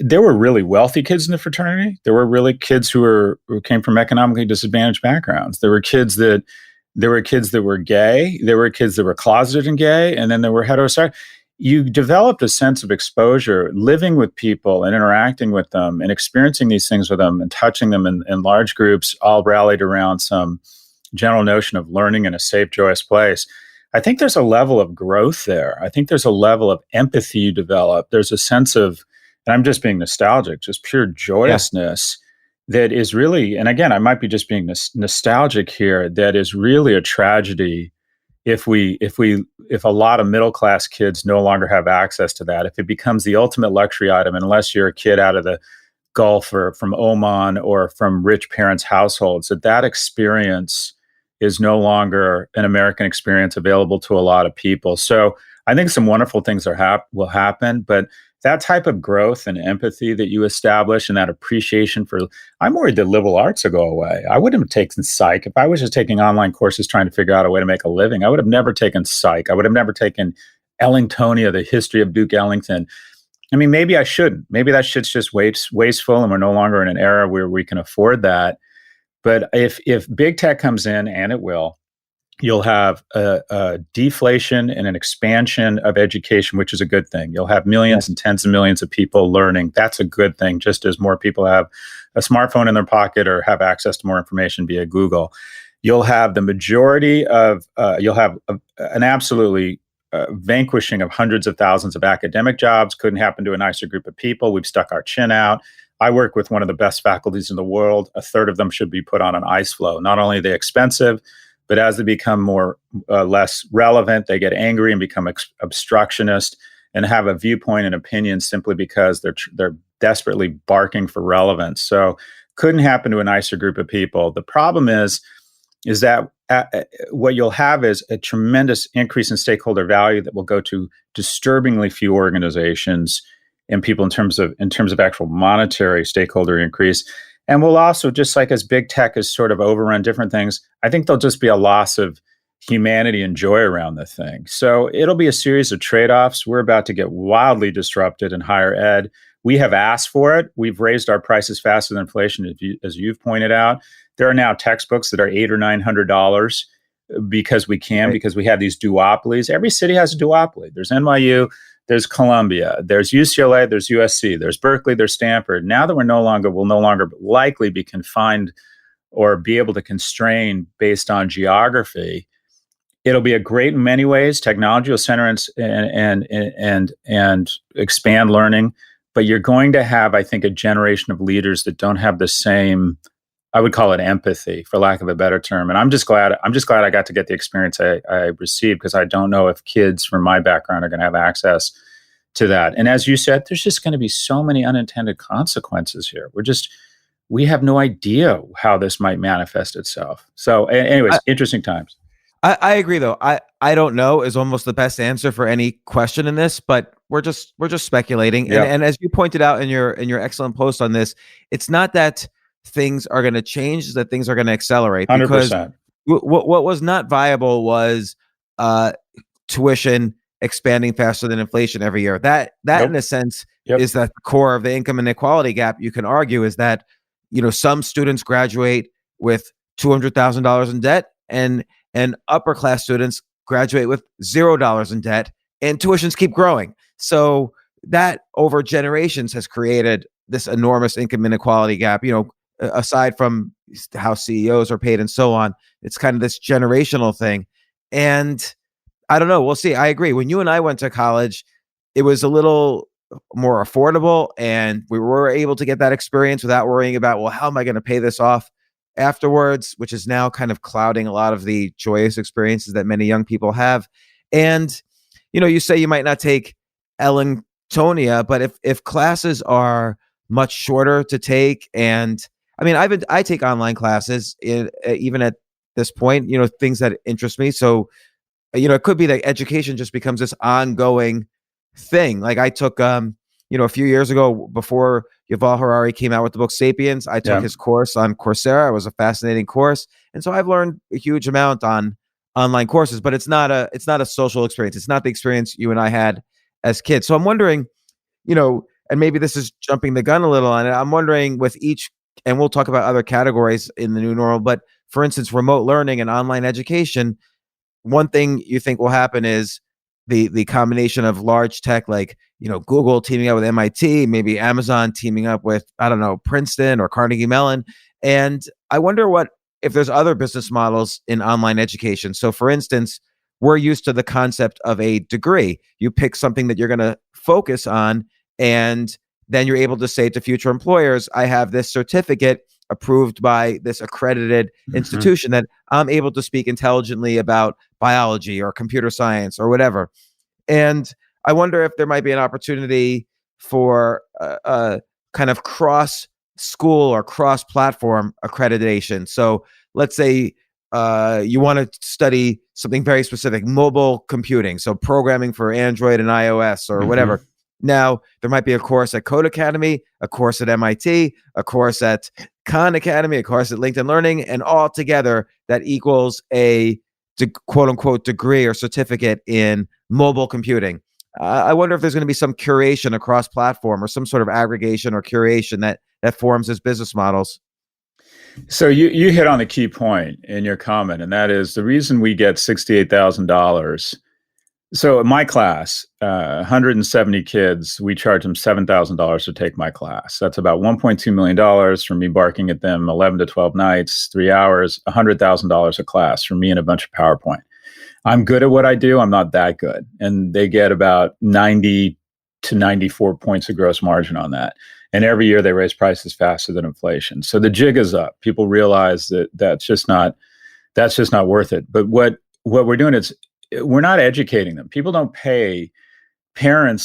There were really wealthy kids in the fraternity. There were really kids who came from economically disadvantaged backgrounds. There were kids that were gay. There were kids that were closeted and gay, and then there were heterosexual. You developed a sense of exposure, living with people and interacting with them and experiencing these things with them and touching them in large groups, all rallied around some general notion of learning in a safe, joyous place. I think there's a level of growth there. I think there's a level of empathy you develop. There's a sense of, and I'm just being nostalgic, just pure joyousness that is really, and again, I might be just being nostalgic here, that is really a tragedy if a lot of middle class kids no longer have access to that. If it becomes the ultimate luxury item, unless you're a kid out of the Gulf or from Oman or from rich parents' households, that experience is no longer an American experience available to a lot of people. So I think some wonderful things will happen, but that type of growth and empathy that you establish and that appreciation for, I'm worried that liberal arts will go away. I wouldn't have taken psych. If I was just taking online courses trying to figure out a way to make a living, I would have never taken psych. I would have never taken Ellingtonia, the history of Duke Ellington. I mean, maybe I shouldn't. Maybe that shit's just wasteful and we're no longer in an era where we can afford that. But if big tech comes in, and it will, you'll have a deflation and an expansion of education, which is a good thing. You'll have millions and tens of millions of people learning. That's a good thing, just as more people have a smartphone in their pocket or have access to more information via Google. You'll have the majority of, an absolutely vanquishing of hundreds of thousands of academic jobs. Couldn't happen to a nicer group of people. We've stuck our chin out. I work with one of the best faculties in the world. A third of them should be put on an ice floe. Not only are they expensive, but as they become less relevant, they get angry and become obstructionist and have a viewpoint and opinion simply because they're desperately barking for relevance. So couldn't happen to a nicer group of people. The problem is that what you'll have is a tremendous increase in stakeholder value that will go to disturbingly few organizations and people in terms of actual monetary stakeholder increase. And we'll also, just like as big tech has sort of overrun different things, I think there'll just be a loss of humanity and joy around the thing. So it'll be a series of trade-offs. We're about to get wildly disrupted in higher ed. We have asked for it. We've raised our prices faster than inflation, as you've pointed out. There are now textbooks that are $800 or $900 because we can, because we have these duopolies. Every city has a duopoly. There's NYU, there's Columbia, there's UCLA, there's USC, there's Berkeley, there's Stanford. Now that will no longer likely be confined or be able to constrain based on geography, it'll be a great in many ways. Technology will center and expand learning, but you're going to have, I think, a generation of leaders that don't have the same, I would call it empathy, for lack of a better term. And I'm just glad I got to get the experience I received, because I don't know if kids from my background are going to have access to that. And as you said, there's just going to be so many unintended consequences here. We have no idea how this might manifest itself. So anyways, interesting times. I agree, though. I don't know is almost the best answer for any question in this, but we're just speculating. Yeah. And as you pointed out in your excellent post on this, it's not that things are going to change, is that things are going to accelerate. 100%. Because what was not viable was tuition expanding faster than inflation every year. That Yep. in a sense Yep. is that the core of the income inequality gap. You can argue is that, some students graduate with $200,000 in debt, and upper class students graduate with $0 in debt, and tuitions keep growing. So that over generations has created this enormous income inequality gap. Aside from how CEOs are paid and so on, it's kind of this generational thing. And I don't know, we'll see. I agree. When you and I went to college, it was a little more affordable, and we were able to get that experience without worrying about, well, how am I going to pay this off afterwards, which is now kind of clouding a lot of the joyous experiences that many young people have. And, you say you might not take Ellentonia, but if classes are much shorter to take, and I mean, I take online classes even at this point, things that interest me. So, it could be that education just becomes this ongoing thing. Like I took, a few years ago before Yuval Harari came out with the book Sapiens, I took his course on Coursera. It was a fascinating course. And so I've learned a huge amount on online courses, but it's not a social experience. It's not the experience you and I had as kids. So I'm wondering, and maybe this is jumping the gun a little on it. I'm wondering with each, and we'll talk about other categories in the new normal, but for instance, remote learning and online education, one thing you think will happen is the combination of large tech like Google teaming up with MIT, maybe Amazon teaming up with, I don't know, Princeton or Carnegie Mellon. And I wonder if there's other business models in online education. So for instance, we're used to the concept of a degree. You pick something that you're going to focus on, and then you're able to say to future employers, I have this certificate approved by this accredited institution that I'm able to speak intelligently about biology or computer science or whatever. And I wonder if there might be an opportunity for a kind of cross school or cross platform accreditation. So let's say you want to study something very specific, mobile computing, so programming for Android and iOS or whatever. Now, there might be a course at Code Academy, a course at MIT, a course at Khan Academy, a course at LinkedIn Learning, and all together that equals a quote unquote degree or certificate in mobile computing. I wonder if there's going to be some curation across platform or some sort of aggregation or curation that forms as business models. So you hit on the key point in your comment, and that is the reason we get $68,000. So in my class, 170 kids, we charge them $7,000 to take my class. That's about $1.2 million from me barking at them 11 to 12 nights, 3 hours, $100,000 a class from me and a bunch of PowerPoint. I'm good at what I do. I'm not that good. And they get about 90 to 94 points of gross margin on that. And every year they raise prices faster than inflation. So the jig is up. People realize that that's just not worth it. But what we're doing is we're not educating them. Parents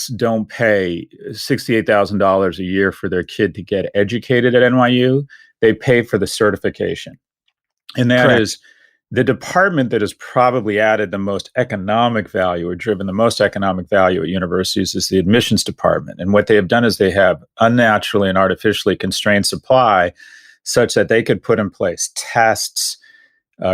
don't pay $68,000 a year for their kid to get educated at NYU. They pay for the certification. And that is the department that has probably added the most economic value or driven the most economic value at universities is the admissions department. And what they have done is they have unnaturally and artificially constrained supply such that they could put in place tests,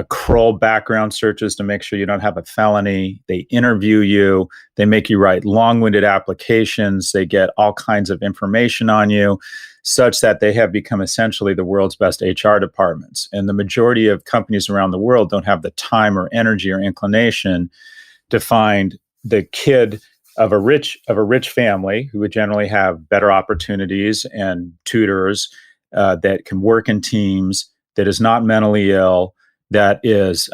crawl background searches to make sure you don't have a felony. They interview you. They make you write long-winded applications. They get all kinds of information on you such that they have become essentially the world's best HR departments. And the majority of companies around the world don't have the time or energy or inclination to find the kid of a rich family who would generally have better opportunities and tutors that can work in teams, that is not mentally ill, that is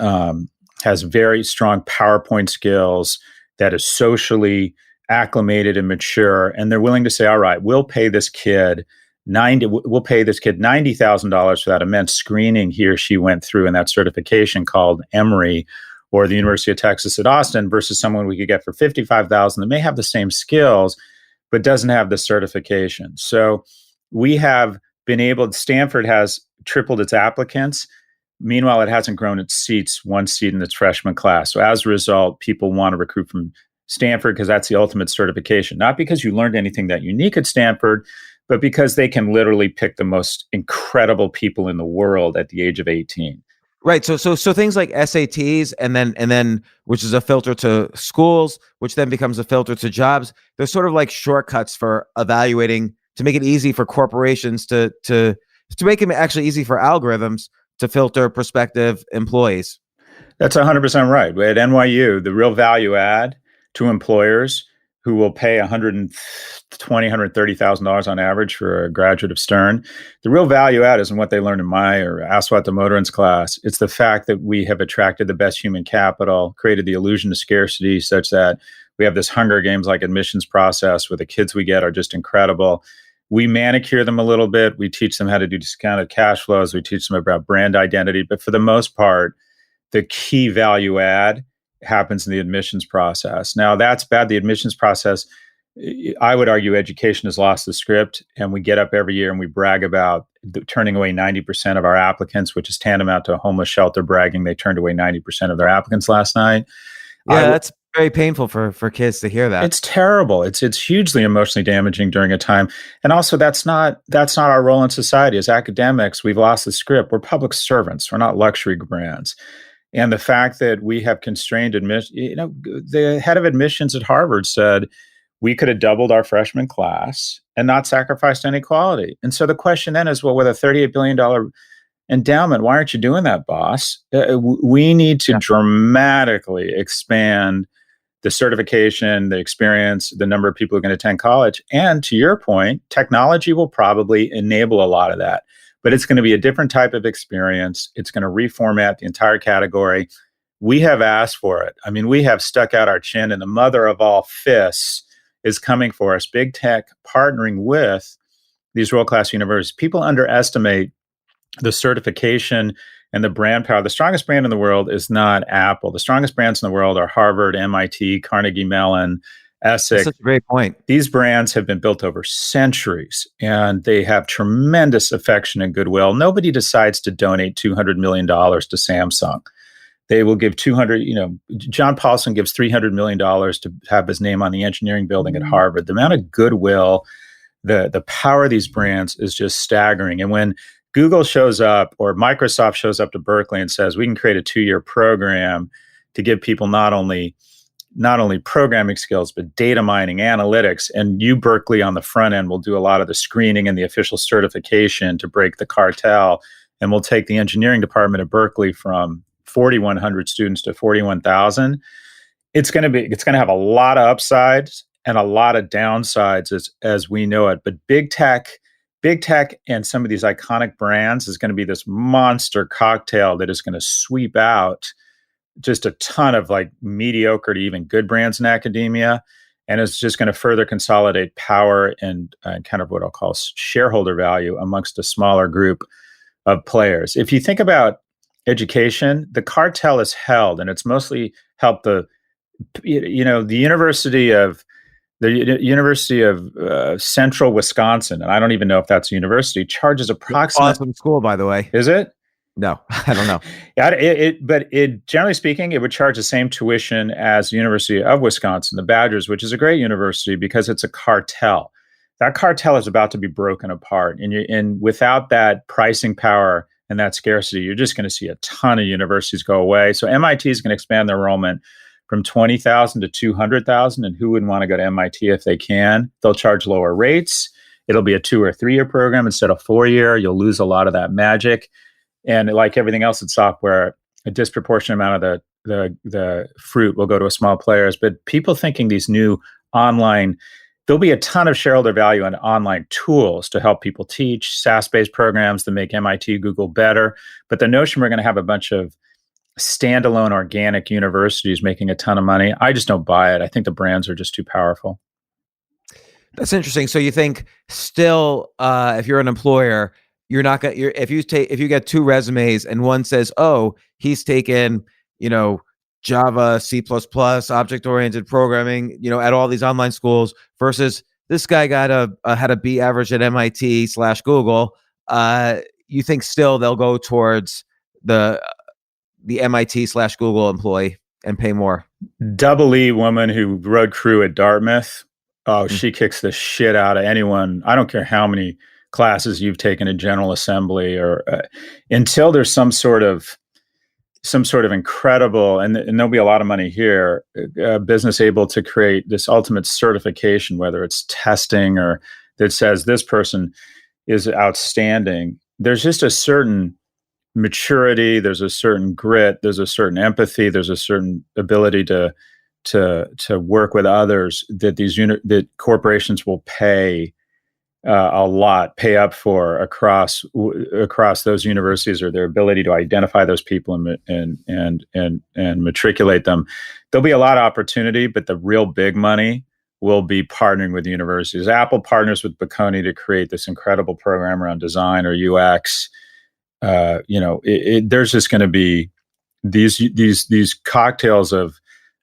has very strong PowerPoint skills, that is socially acclimated and mature, and they're willing to say, all right, we'll pay this kid $90,000 for that immense screening he or she went through in that certification called Emory or the University of Texas at Austin versus someone we could get for $55,000 that may have the same skills but doesn't have the certification. So we have been able, Stanford has tripled its applicants. Meanwhile, it hasn't grown its seats, one seat in its freshman class. So as a result, people want to recruit from Stanford because that's the ultimate certification. Not because you learned anything that unique at Stanford, but because they can literally pick the most incredible people in the world at the age of 18. Right. So things like SATs and then which is a filter to schools, which then becomes a filter to jobs. They're sort of like shortcuts for evaluating to make it easy for corporations to make it actually easy for algorithms to filter prospective employees. That's 100% right. At NYU, the real value add to employers who will pay $120,000, $130,000 on average for a graduate of Stern. The real value add isn't what they learned in my or Aswat Damodaran's class. It's the fact that we have attracted the best human capital, created the illusion of scarcity such that we have this Hunger Games-like admissions process where the kids we get are just incredible. We manicure them a little bit. We teach them how to do discounted cash flows. We teach them about brand identity. But for the most part, the key value add happens in the admissions process. Now, that's bad. The admissions process, I would argue education has lost the script, and we get up every year and we brag about turning away 90% of our applicants, which is tantamount to a homeless shelter bragging they turned away 90% of their applicants last night. Yeah, that's very painful for kids to hear that. It's terrible. It's hugely emotionally damaging during a time. And also that's not our role in society. As academics, we've lost the script. We're public servants. We're not luxury brands. And the fact that we have constrained admission, the head of admissions at Harvard said we could have doubled our freshman class and not sacrificed any quality. And so the question then is, well, with a $38 billion endowment, why aren't you doing that, boss? We need to dramatically expand the certification, the experience, the number of people who are going to attend college. And to your point, technology will probably enable a lot of that. But it's going to be a different type of experience. It's going to reformat the entire category. We have asked for it. I mean, we have stuck out our chin, and the mother of all fists is coming for us. Big tech partnering with these world-class universities. People underestimate the certification and the brand power. The strongest brand in the world is not Apple. The strongest brands in the world are Harvard, MIT, Carnegie Mellon, Essex. That's a great point. These brands have been built over centuries, and they have tremendous affection and goodwill. Nobody decides to donate $200 million to Samsung. They will give John Paulson gives $300 million to have his name on the engineering building at Harvard. The amount of goodwill, the power of these brands is just staggering. And when Google shows up or Microsoft shows up to Berkeley and says, we can create a 2-year program to give people not only programming skills, but data mining, analytics, and you, Berkeley, on the front end will do a lot of the screening and the official certification to break the cartel. And we'll take the engineering department at Berkeley from 4,100 students to 41,000. It's going to have a lot of upsides and a lot of downsides as we know it. But big tech and some of these iconic brands is going to be this monster cocktail that is going to sweep out just a ton of like mediocre to even good brands in academia. And it's just going to further consolidate power and kind of what I'll call shareholder value amongst a smaller group of players. If you think about education, the cartel is held, and it's mostly helped the University of Central Wisconsin, and I don't even know if that's a university, charges approximately. Awesome school, by the way. Is it? No, I don't know. But generally speaking, it would charge the same tuition as the University of Wisconsin, the Badgers, which is a great university because it's a cartel. That cartel is about to be broken apart, and without that pricing power and that scarcity, you're just going to see a ton of universities go away. So MIT is going to expand their enrollment from 20,000 to 200,000, and who wouldn't want to go to MIT if they can? They'll charge lower rates. It'll be a 2 or 3 year program instead of 4-year. You'll lose a lot of that magic. And like everything else in software, a disproportionate amount of the fruit will go to a small players. But people thinking these new online, there'll be a ton of shareholder value in online tools to help people teach, SaaS-based programs to make MIT, Google better. But the notion we're going to have a bunch of standalone organic universities making a ton of money, I just don't buy it. I think the brands are just too powerful. That's interesting. So you think still, if you're an employer, you're not going. If you get 2 resumes and one says, "Oh, he's taken, Java, C++, object-oriented programming, at all these online schools," versus this guy had a B average at MIT/Google. You think still they'll go towards the MIT/Google employee and pay more? Double E woman who rode crew at Dartmouth. Oh, she kicks the shit out of anyone. I don't care how many classes you've taken at General Assembly or until there's some sort of incredible, and there'll be a lot of money here, business able to create this ultimate certification, whether it's testing or that says this person is outstanding. There's just a certain maturity, there's a certain grit, there's a certain empathy, there's a certain ability to work with others that that corporations will pay pay up for across those universities, or their ability to identify those people and matriculate them. There'll be a lot of opportunity, but the real big money will be partnering with universities. Apple partners with Bocconi to create this incredible program around design or UX. There's just going to be these cocktails of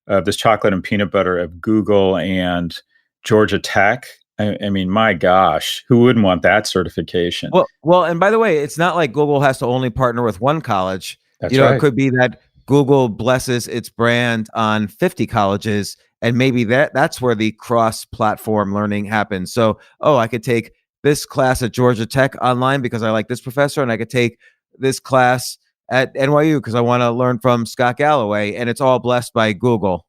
this chocolate and peanut butter of Google and Georgia Tech. I mean, my gosh, who wouldn't want that certification? Well, and by the way, it's not like Google has to only partner with one college. That's right. It could be that Google blesses its brand on 50 colleges, and maybe that's where the cross-platform learning happens. So, I could take this class at Georgia Tech online because I like this professor, and I could take this class at NYU because I want to learn from Scott Galloway, and it's all blessed by Google.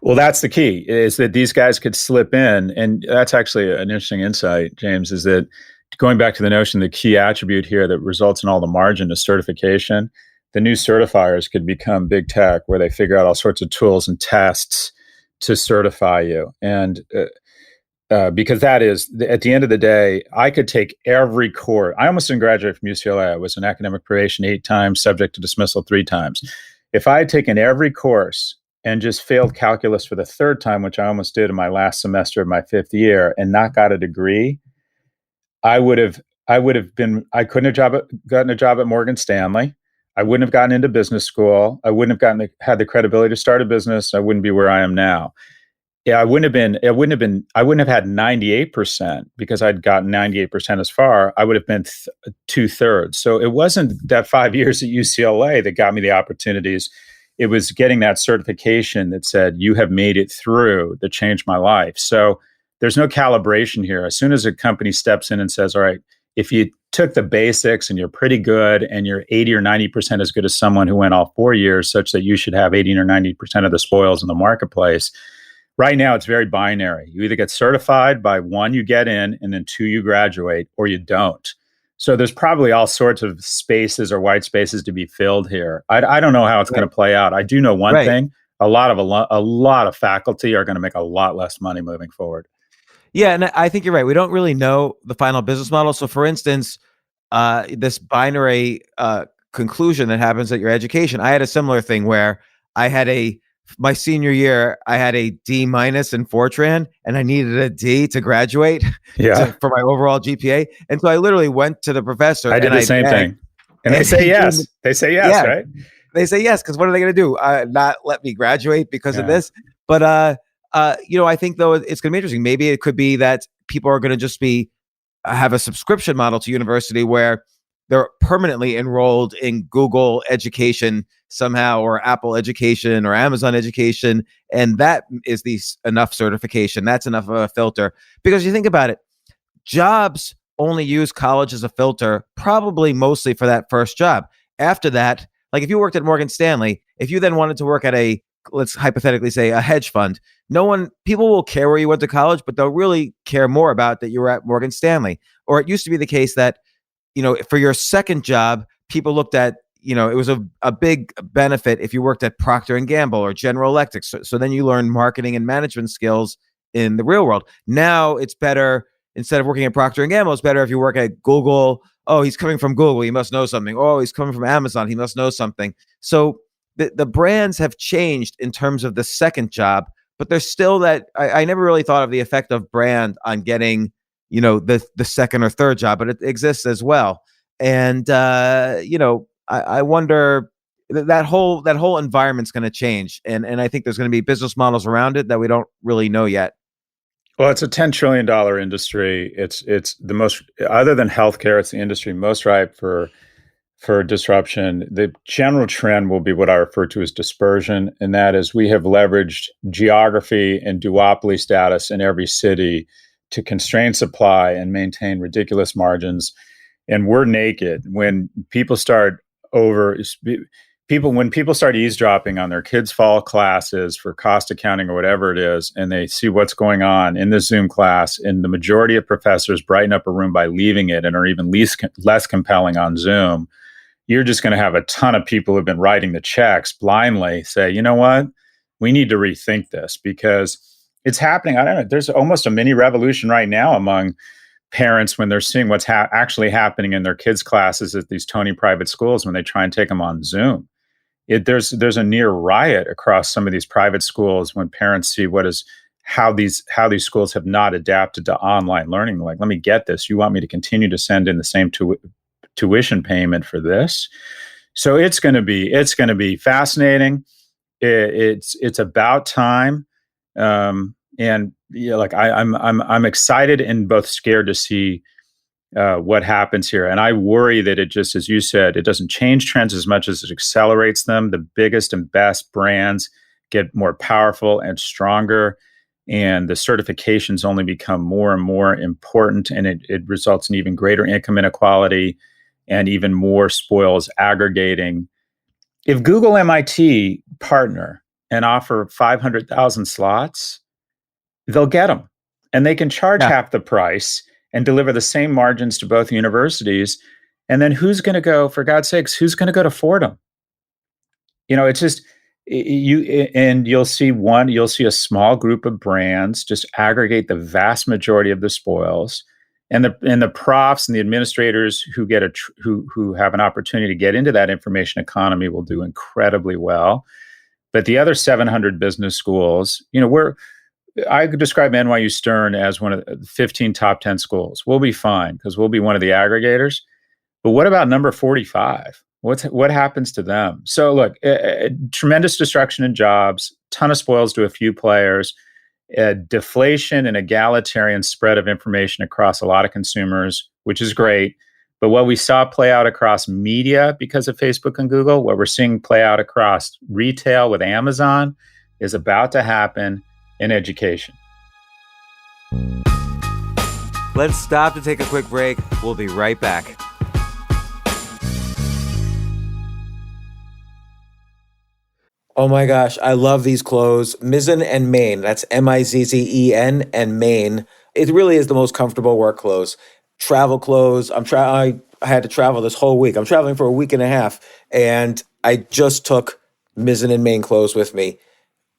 Well, that's the key, is that these guys could slip in. And that's actually an interesting insight, James, is that going back to the notion, the key attribute here that results in all the margin is certification. The new certifiers could become big tech, where they figure out all sorts of tools and tests to certify you. And because that is, at the end of the day, I could take every course. I almost didn't graduate from UCLA. I was in academic probation 8 times, subject to dismissal 3 times. If I had taken every course and just failed calculus for the 3rd time, which I almost did in my last semester of my 5th year, and not got a degree, I couldn't have gotten a job at Morgan Stanley. I wouldn't have gotten into business school. I wouldn't have had the credibility to start a business. I wouldn't be where I am now. Yeah, I wouldn't have had 98% because I'd gotten 98% as far. I would have been 2/3. So it wasn't that 5 years at UCLA that got me the opportunities. It was getting that certification that said, you have made it through, that changed my life. So there's no calibration here. As soon as a company steps in and says, all right, if you took the basics and you're pretty good and you're 80 or 90% as good as someone who went all 4 years, such that you should have 80 or 90% of the spoils in the marketplace. Right now, it's very binary. You either get certified by 1, you get in, and then 2, you graduate, or you don't. So there's probably all sorts of spaces or white spaces to be filled here. I don't know how it's going to play out. I do know one thing: a lot of faculty are going to make a lot less money moving forward. Yeah, and I think you're right. We don't really know the final business model. So, for instance, this binary conclusion that happens at your education. I had a similar thing where I had my senior year, I had a D- in Fortran, and I needed a D to graduate for my overall GPA. And so I literally went to the professor. I did the same thing. And they say yes. They say yes, right? They say yes, because what are they going to do? Not let me graduate because of this? But, I think, though, it's going to be interesting. Maybe it could be that people are going to just have a subscription model to university where they're permanently enrolled in Google education somehow, or Apple education, or Amazon education. And that is enough certification. That's enough of a filter. Because you think about it, jobs only use college as a filter, probably mostly for that first job. After that, like if you worked at Morgan Stanley, if you then wanted to work at let's hypothetically say a hedge fund, people will care where you went to college, but they'll really care more about that you were at Morgan Stanley. Or it used to be the case that, for your second job, people looked at, it was a big benefit if you worked at Procter & Gamble or General Electric. So then you learn marketing and management skills in the real world. Now it's better, instead of working at Procter & Gamble, it's better if you work at Google. Oh, he's coming from Google, he must know something. Oh, he's coming from Amazon, he must know something. So the brands have changed in terms of the second job, but there's still that, I never really thought of the effect of brand on getting, the second or third job, but it exists as well. And, I wonder, that whole environment's going to change. And I think there's going to be business models around it that we don't really know yet. Well, it's a $10 trillion industry. It's the most, other than healthcare, it's the industry most ripe for disruption. The general trend will be what I refer to as dispersion. And that is, we have leveraged geography and duopoly status in every city to constrain supply and maintain ridiculous margins. And we're naked. When people start eavesdropping on their kids' fall classes for cost accounting or whatever it is, and they see what's going on in the Zoom class, and the majority of professors brighten up a room by leaving it and are even less compelling on Zoom, you're just going to have a ton of people who've been writing the checks blindly say, you know what, we need to rethink this, because it's happening. I don't know. There's almost a mini revolution right now among parents when they're seeing what's actually happening in their kids' classes at these Tony private schools when they try and take them on Zoom. There's a near riot across some of these private schools when parents see how these schools have not adapted to online learning. They're like, let me get this. You want me to continue to send in the same tuition payment for this? So it's going to be fascinating. it's about time. And yeah, like I'm excited and both scared to see what happens here. And I worry that it just, as you said, it doesn't change trends as much as it accelerates them. The biggest and best brands get more powerful and stronger, and the certifications only become more and more important, and it results in even greater income inequality and even more spoils aggregating. If Google MIT partner and offer 500,000 slots, they'll get them, and they can charge half the price and deliver the same margins to both universities. And then who's going to go, for God's sakes, who's going to go to Fordham? It's just, you'll see a small group of brands just aggregate the vast majority of the spoils, and the profs and the administrators who get who have an opportunity to get into that information economy will do incredibly well. But the other 700 business schools, I could describe NYU Stern as one of the 15 top 10 schools. We'll be fine because we'll be one of the aggregators. But what about number 45? What happens to them? So look, tremendous destruction in jobs, ton of spoils to a few players, deflation and egalitarian spread of information across a lot of consumers, which is great. But what we saw play out across media because of Facebook and Google, what we're seeing play out across retail with Amazon is about to happen in education. Let's stop to take a quick break. We'll be right back. Oh my gosh, I love these clothes. Mizzen and Main. That's Mizzen and Main. It really is the most comfortable work clothes. Travel clothes. I had to travel this whole week. I'm traveling for a week and a half, and I just took Mizzen and Main clothes with me.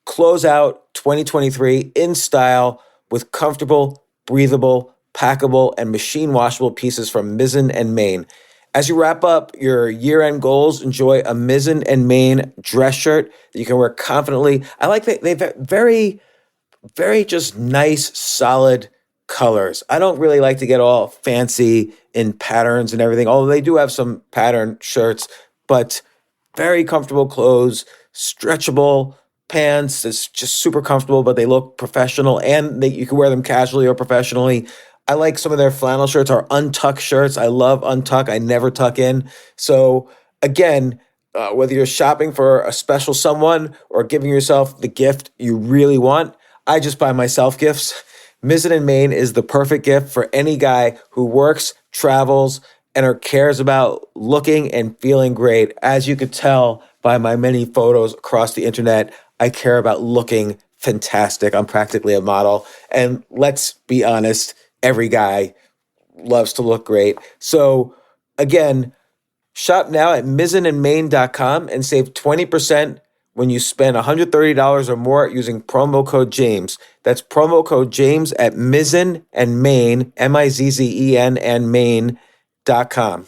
Close out 2023 in style with comfortable, breathable, packable, and machine washable pieces from Mizzen and Main. As you wrap up your year-end goals, enjoy a Mizzen and Main dress shirt that you can wear confidently. I like that they've very, very just nice, solid colors. I don't really like to get all fancy in patterns and everything, although they do have some pattern shirts, but very comfortable clothes, stretchable pants. It's just super comfortable, but they look professional, and you can wear them casually or professionally. I like some of their flannel shirts or untuck shirts. I love untuck. I never tuck in. So again, whether you're shopping for a special someone or giving yourself the gift you really want, I just buy myself gifts. Mizzen and Main is the perfect gift for any guy who works, travels, and or cares about looking and feeling great. As you could tell by my many photos across the internet, I care about looking fantastic. I'm practically a model. And let's be honest, every guy loves to look great. So again, shop now at mizzenandmain.com and save 20% when you spend $130 or more using promo code James. That's promo code James at Mizzen and Main, Mizzen and Main.com.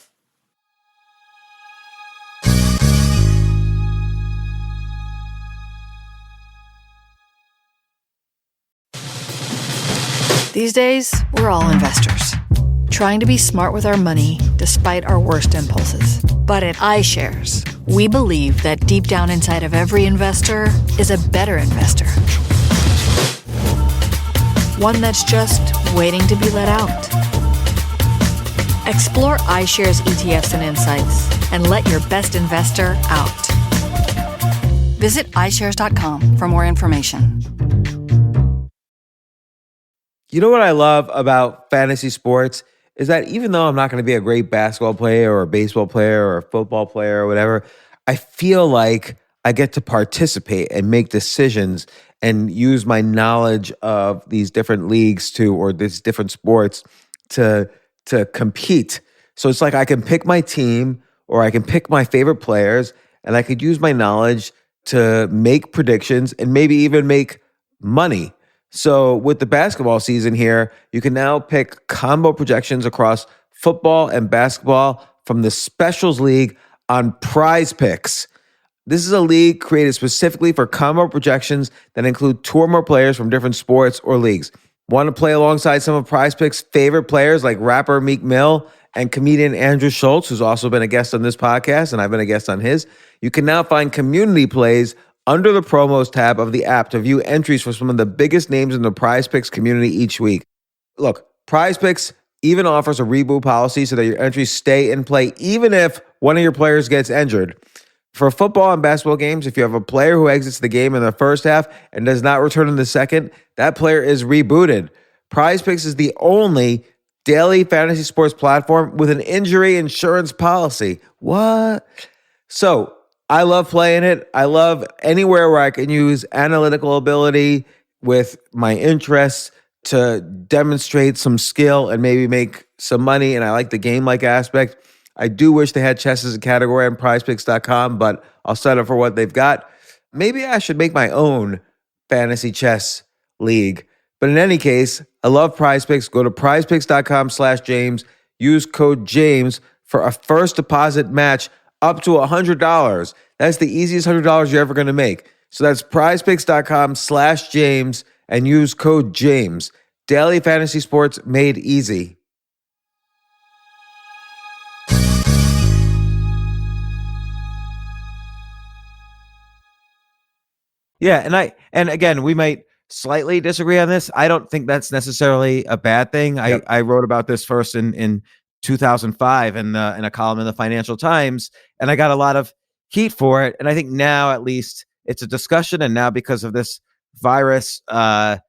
These days, we're all investors, trying to be smart with our money despite our worst impulses. But at iShares, we believe that deep down inside of every investor is a better investor. One that's just waiting to be let out. Explore iShares ETFs and insights and let your best investor out. Visit iShares.com for more information. You know what I love about fantasy sports is that even though I'm not going to be a great basketball player or a baseball player or a football player or whatever, I feel like I get to participate and make decisions and use my knowledge of these different leagues or these different sports to compete. So it's like I can pick my team or I can pick my favorite players, and I could use my knowledge to make predictions and maybe even make money. So with the basketball season here, you can now pick combo projections across football and basketball from the Specials League on Prize Picks. This is a league created specifically for combo projections that include two or more players from different sports or leagues. Want to play alongside some of Prize Picks' favorite players like rapper Meek Mill and comedian Andrew Schultz, who's also been a guest on this podcast, and I've been a guest on his? You can now find community plays under the promos tab of the app to view entries for some of the biggest names in the Prize Picks community each week. Look, Prize Picks even offers a reboot policy so that your entries stay in play even if one of your players gets injured. For football and basketball games, if you have a player who exits the game in the first half and does not return in the second, that player is rebooted. Prize Picks is the only daily fantasy sports platform with an injury insurance policy. What? So I love playing it. I love anywhere where I can use analytical ability with my interests to demonstrate some skill and maybe make some money. And I like the game-like aspect. I do wish they had chess as a category on prizepicks.com, but I'll settle for what they've got. Maybe I should make my own fantasy chess league. But in any case, I love Prize Picks. Go to prizepicks.com/James. Use code James for a first deposit match up to $100. That's the easiest $100 you're ever going to make. So that's prizepicks.com/James and use code James. Daily fantasy sports made easy. Yeah, and again, we might slightly disagree on this. I don't think that's necessarily a bad thing. Yep. I wrote about this first in 2005 in a column in the Financial Times, and I got a lot of heat for it. And I think now at least it's a discussion. And now because of this virus, it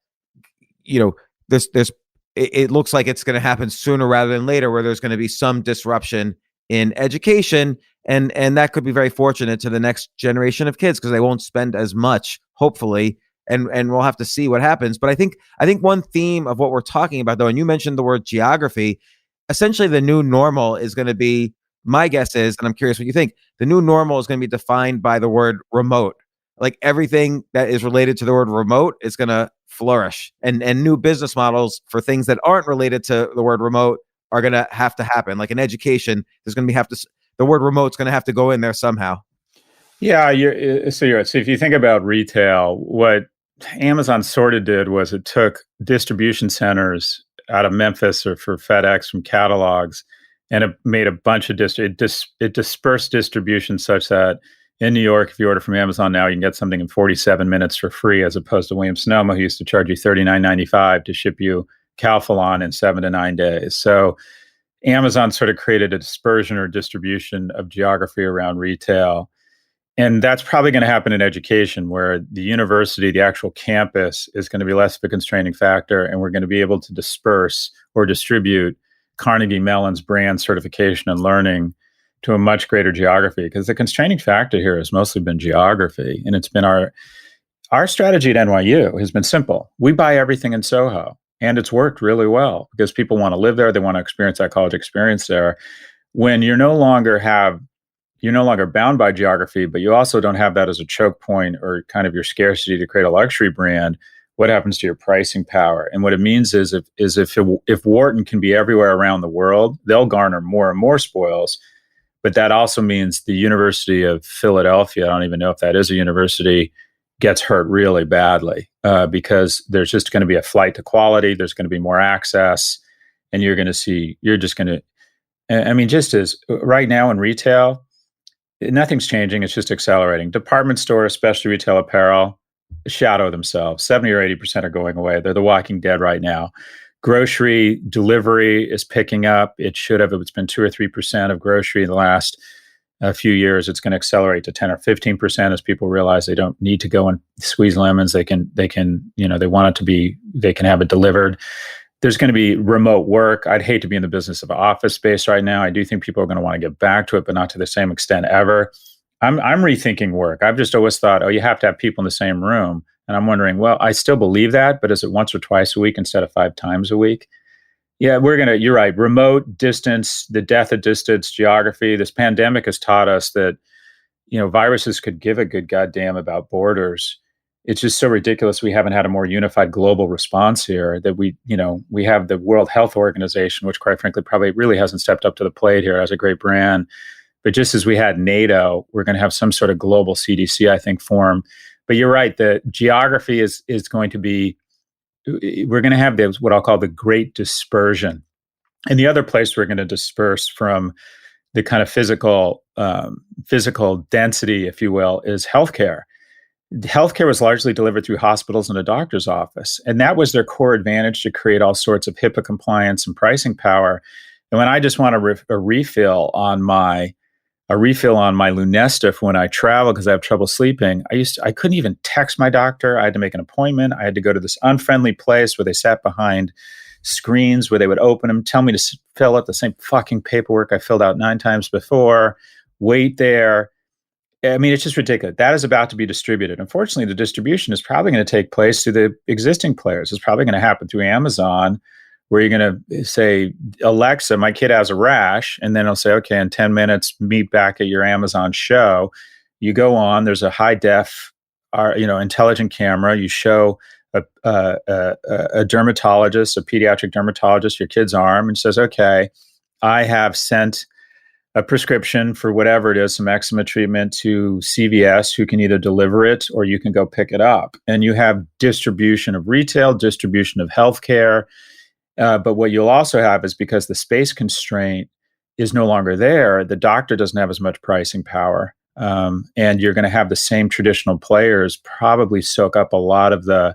looks like it's going to happen sooner rather than later, where there's going to be some disruption in education, and that could be very fortunate to the next generation of kids because they won't spend as much, hopefully, and we'll have to see what happens. But I think one theme of what we're talking about, though, and you mentioned the word geography, essentially the new normal is going to be, my guess is, and I'm curious what you think, the new normal is going to be defined by the word remote. Like everything that is related to the word remote is going to flourish, and new business models for things that aren't related to the word remote are going to happen. Like in education, there's going to be the word remote is going to have to go in there somehow. Yeah, so if you think about retail, what Amazon sort of did was it took distribution centers out of Memphis or for FedEx from catalogs, and it made a bunch of it dispersed distribution such that in New York, if you order from Amazon now, you can get something in 47 minutes for free, as opposed to Williams-Sonoma, who used to charge you $39.95 to ship you Calphalon in 7 to 9 days. So Amazon sort of created a dispersion or distribution of geography around retail. And that's probably going to happen in education, where the university, the actual campus, is going to be less of a constraining factor, and we're going to be able to disperse or distribute Carnegie Mellon's brand certification and learning to a much greater geography, because the constraining factor here has mostly been geography. And it's been our strategy at NYU has been simple. We buy everything in Soho, and it's worked really well because people want to live there. They want to experience that college experience there. When you're no longer bound by geography, but you also don't have that as a choke point or kind of your scarcity to create a luxury brand, what happens to your pricing power? And what it means is if Wharton can be everywhere around the world, they'll garner more and more spoils. But that also means the University of Philadelphia, I don't even know if that is a university, gets hurt really badly because there's just going to be a flight to quality. There's going to be more access, and just as right now in retail, nothing's changing. It's just accelerating. Department stores, especially retail apparel, shadow themselves. 70 or 80% are going away. They're the walking dead right now. Grocery delivery is picking up. It should have. It's been 2 or 3% of grocery in the last few years. It's going to accelerate to 10 or 15% as people realize they don't need to go and squeeze lemons. They can they want it to be, they can have it delivered. There's going to be remote work. I'd hate to be in the business of office space right now. I do think people are going to want to get back to it, but not to the same extent ever. I'm rethinking work. I've just always thought, you have to have people in the same room. And I'm wondering, well, I still believe that, but is it once or twice a week instead of 5 times a week? Yeah, you're right. Remote, distance, the death of distance, geography. This pandemic has taught us that, viruses could give a good goddamn about borders. It's just so ridiculous we haven't had a more unified global response here, that we have the World Health Organization, which quite frankly probably really hasn't stepped up to the plate here as a great brand. But just as we had NATO, we're going to have some sort of global CDC, I think, form. But you're right, the geography is going to be, we're going to have what I'll call the great dispersion. And the other place we're going to disperse from the kind of physical density, if you will, is healthcare. healthcare was largely delivered through hospitals and a doctor's office. And that was their core advantage, to create all sorts of HIPAA compliance and pricing power. And when I just want a refill on my Lunesta when I travel because I have trouble sleeping, I couldn't even text my doctor. I had to make an appointment. I had to go to this unfriendly place where they sat behind screens where they would open them, tell me to fill out the same fucking paperwork I filled out 9 times before, wait there. I mean, it's just ridiculous. That is about to be distributed. Unfortunately, the distribution is probably going to take place through the existing players. It's probably going to happen through Amazon, where you're going to say, Alexa, my kid has a rash. And then it'll say, okay, in 10 minutes, meet back at your Amazon show. You go on, there's a high def, intelligent camera. You show a dermatologist, a pediatric dermatologist, your kid's arm, and says, okay, I have sent a prescription for whatever it is, some eczema treatment, to CVS, who can either deliver it or you can go pick it up. And you have distribution of retail, distribution of healthcare. But what you'll also have is, because the space constraint is no longer there, the doctor doesn't have as much pricing power. And you're going to have the same traditional players probably soak up a lot of the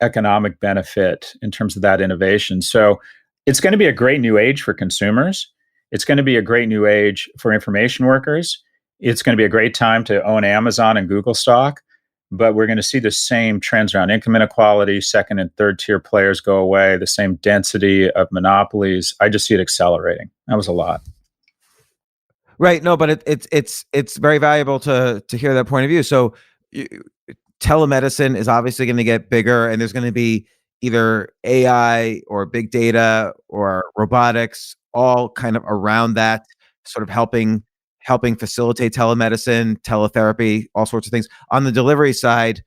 economic benefit in terms of that innovation. So it's going to be a great new age for consumers. It's going to be a great new age for information workers. It's going to be a great time to own Amazon and Google stock. But we're going to see the same trends around income inequality, second and third tier players go away, the same density of monopolies. I just see it accelerating. That was a lot. Right. No, but it's very valuable to hear that point of view. So telemedicine is obviously going to get bigger, and there's going to be either AI or big data or robotics, all kind of around that, sort of helping facilitate telemedicine, teletherapy, all sorts of things. On the delivery side,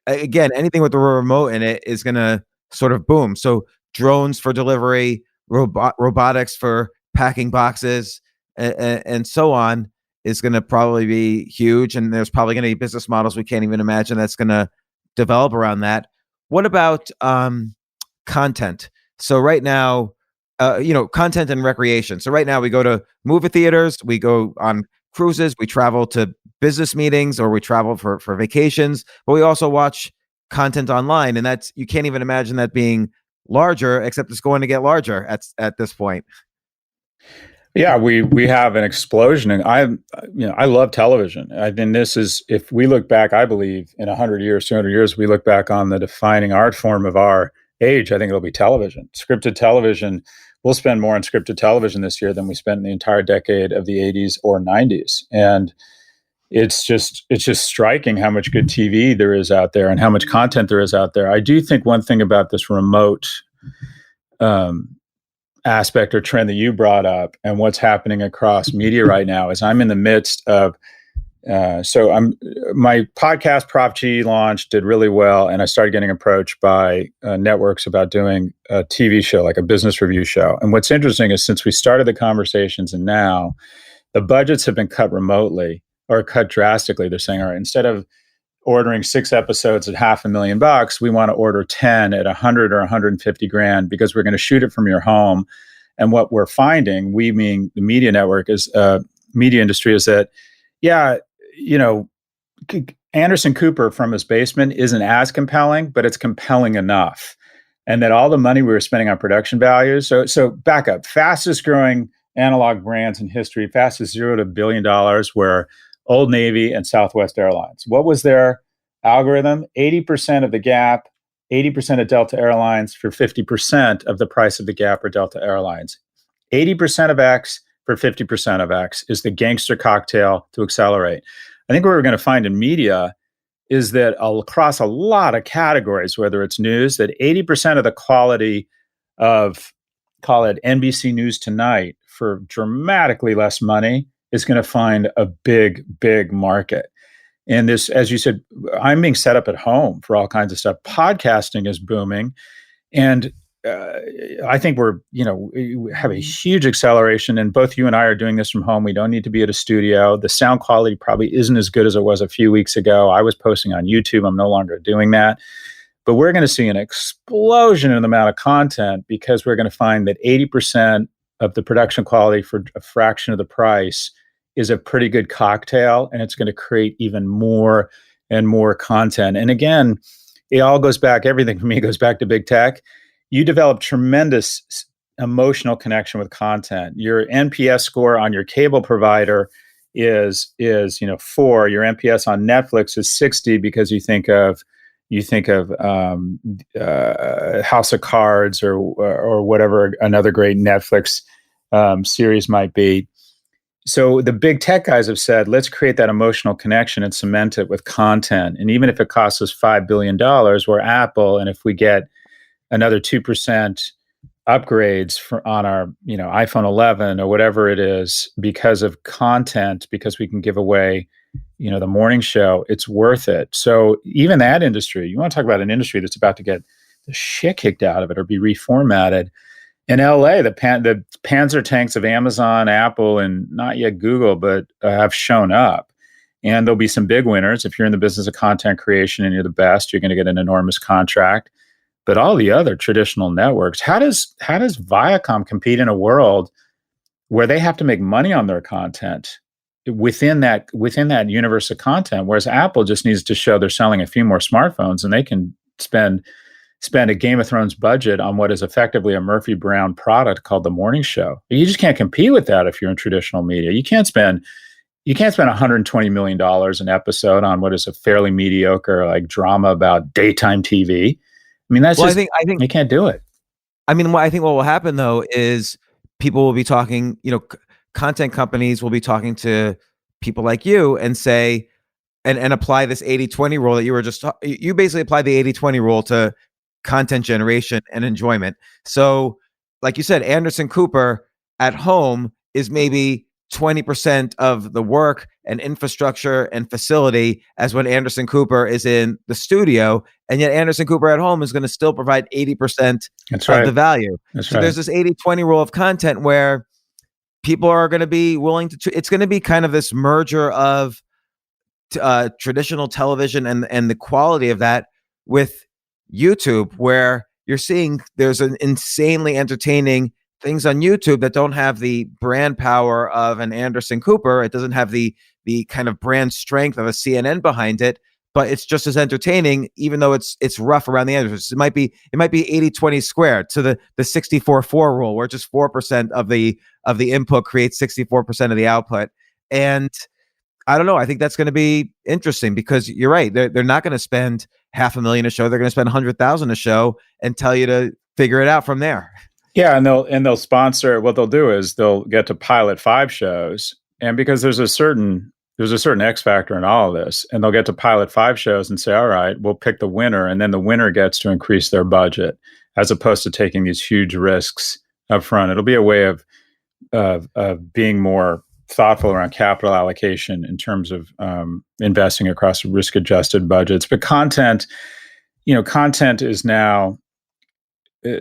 again, anything with the remote in it is going to sort of boom. So drones for delivery, robotics for packing boxes, and so on is going to probably be huge. And there's probably going to be business models we can't even imagine that's going to develop around that. What about content? So right now, content and recreation. So right now we go to movie theaters, we go on cruises, we travel to business meetings, or we travel for vacations, but we also watch content online. And that's, you can't even imagine that being larger, except it's going to get larger at this point. Yeah, we have an explosion, and I love television. I think this is, if we look back, I believe in 100 years, 200 years, we look back on the defining art form of our age, I think it'll be television. Scripted television. We'll spend more on scripted television this year than we spent in the entire decade of the 80s or 90s. And it's just striking how much good TV there is out there and how much content there is out there. I do think one thing about this remote aspect or trend that you brought up and what's happening across media right now is I'm in the midst of my podcast Prof G launched, did really well, and I started getting approached by networks about doing a TV show, like a business review show. And what's interesting is, since we started the conversations and now, the budgets have been cut remotely or cut drastically. They're saying, all right, instead of ordering 6 episodes at $500,000, we want to order 10 at 100 or 150 grand, because we're going to shoot it from your home. And what we're finding, we mean the media network is media industry, is that, Anderson Cooper from his basement isn't as compelling, but it's compelling enough. And that all the money we were spending on production values. So back up, fastest growing analog brands in history, fastest $0 to $1 billion, were Old Navy and Southwest Airlines. What was their algorithm? 80% of the Gap, 80% of Delta Airlines for 50% of the price of the Gap or Delta Airlines. 80% of X for 50% of X is the gangster cocktail to accelerate. I think what we're going to find in media is that across a lot of categories, whether it's news, that 80% of the quality of, call it NBC News Tonight, for dramatically less money is going to find a big, big market. And this, as you said, I'm being set up at home for all kinds of stuff. Podcasting is booming. And I think we have a huge acceleration, and both you and I are doing this from home. We don't need to be at a studio. The sound quality probably isn't as good as it was a few weeks ago. I was posting on YouTube. I'm no longer doing that. But we're going to see an explosion in the amount of content, because we're going to find that 80% of the production quality for a fraction of the price is a pretty good cocktail, and it's going to create even more and more content. And again, it all goes back, everything for me goes back to big tech. You develop tremendous emotional connection with content. Your NPS score on your cable provider is 4. Your NPS on Netflix is 60 because you think of House of Cards or whatever another great Netflix series might be. So the big tech guys have said, let's create that emotional connection and cement it with content. And even if it costs us $5 billion, we're Apple, and if we get another 2% upgrades on our iPhone 11 or whatever it is because of content, because we can give away the morning show, it's worth it. So even that industry, you want to talk about an industry that's about to get the shit kicked out of it or be reformatted. In LA, the Panzer tanks of Amazon, Apple, and not yet Google, but have shown up. And there'll be some big winners. If you're in the business of content creation and you're the best, you're going to get an enormous contract. But all the other traditional networks, how does Viacom compete in a world where they have to make money on their content within that universe of content, whereas Apple just needs to show they're selling a few more smartphones and they can spend a Game of Thrones budget on what is effectively a Murphy Brown product called the morning show. You just can't compete with that if you're in traditional media. You can't spend $120 million an episode on what is a fairly mediocre like drama about daytime TV. I mean, I think you can't do it. I mean, I think what will happen though is people will be talking, content companies will be talking to people like you and say, and apply this 80-20 rule that you basically apply the 80-20 rule to content generation and enjoyment. So like you said, Anderson Cooper at home is maybe 20% of the work and infrastructure and facility as when Anderson Cooper is in the studio. And yet Anderson Cooper at home is going to still provide 80% of the value. So there's this 80-20 rule of content where people are going to be willing to, it's going to be kind of this merger of traditional television and the quality of that with YouTube, where you're seeing there's an insanely entertaining things on YouTube that don't have the brand power of an Anderson Cooper. It doesn't have the kind of brand strength of a CNN behind it, but it's just as entertaining, even though it's rough around the edges. It might be 80-20 squared to the 64-4 rule, where just 4% of the input creates 64% of the output. And I don't know. I think that's going to be interesting because you're right. They're not going to spend $500,000 a show. They're going to spend $100,000 a show and tell you to figure it out from there. Yeah, and they'll sponsor. What they'll do is they'll get to pilot 5 shows, and because there's a certain X factor in all of this, and they'll get to pilot 5 shows and say, all right, we'll pick the winner, and then the winner gets to increase their budget, as opposed to taking these huge risks up front. It'll be a way of being more thoughtful around capital allocation in terms of investing across risk-adjusted budgets. But content is now,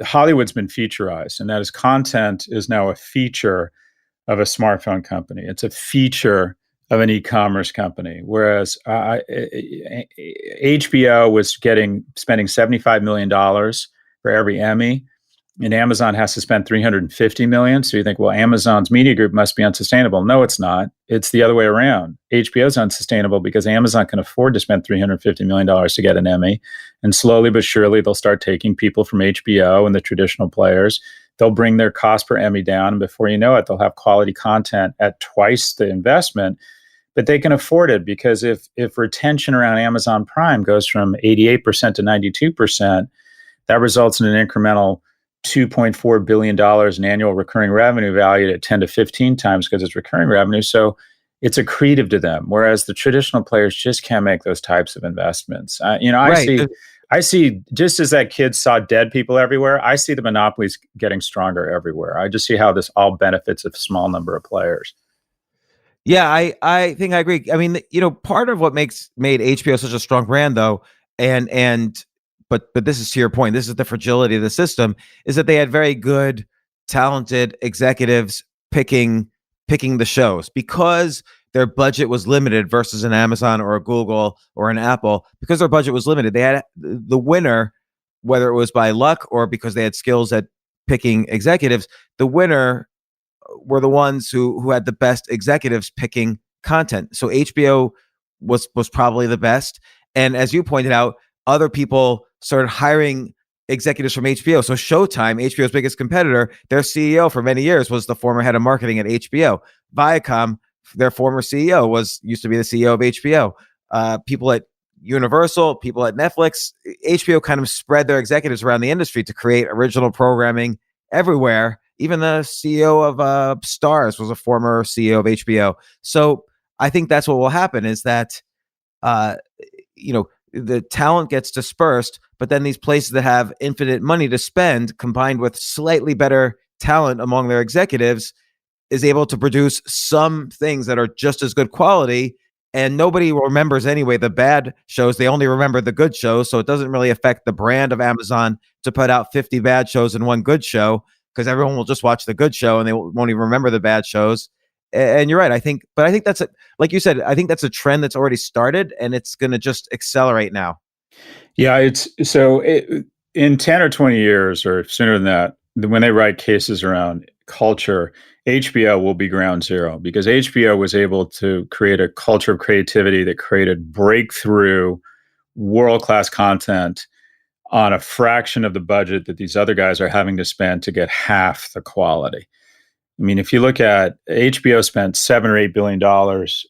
Hollywood's been featureized, and that is content is now a feature of a smartphone company. It's a feature of an e-commerce company. Whereas HBO was spending $75 million for every Emmy, and Amazon has to spend $350 million. So you think, well, Amazon's media group must be unsustainable. No, it's not. It's the other way around. HBO's unsustainable because Amazon can afford to spend $350 million to get an Emmy. And slowly but surely, they'll start taking people from HBO and the traditional players. They'll bring their cost per Emmy down. And before you know it, they'll have quality content at twice the investment. But they can afford it because if retention around Amazon Prime goes from 88% to 92%, that results in an incremental $2.4 billion in annual recurring revenue valued at 10 to 15 times because it's recurring revenue. So it's accretive to them. Whereas the traditional players just can't make those types of investments. I see just as that kid saw dead people everywhere, I see the monopolies getting stronger everywhere. I just see how this all benefits a small number of players. Yeah, I think I agree. I mean, part of what made HBO such a strong brand though, but this is to your point, this is the fragility of the system, is that they had very good, talented executives picking the shows because their budget was limited versus an Amazon or a Google or an Apple. Because their budget was limited, they had the winner, whether it was by luck or because they had skills at picking executives, the winner were the ones who had the best executives picking content. So HBO was probably the best. And as you pointed out, other people started hiring executives from HBO. So Showtime, HBO's biggest competitor, their CEO for many years was the former head of marketing at HBO. Viacom, their former CEO used to be the CEO of HBO. People at Universal, people at Netflix, HBO kind of spread their executives around the industry to create original programming everywhere. Even the CEO of Starz was a former CEO of HBO. So I think that's what will happen is that, the talent gets dispersed, but then these places that have infinite money to spend combined with slightly better talent among their executives is able to produce some things that are just as good quality. And nobody remembers anyway the bad shows. They only remember the good shows. So it doesn't really affect the brand of Amazon to put out 50 bad shows and one good show, because everyone will just watch the good show and they won't even remember the bad shows. And you're right. I think that's like you said, I think that's a trend that's already started and it's going to just accelerate now. Yeah, in 10 or 20 years or sooner than that, when they write cases around culture, HBO will be ground zero, because HBO was able to create a culture of creativity that created breakthrough world-class content on a fraction of the budget that these other guys are having to spend to get half the quality. I mean, if you look at HBO spent $7 or $8 billion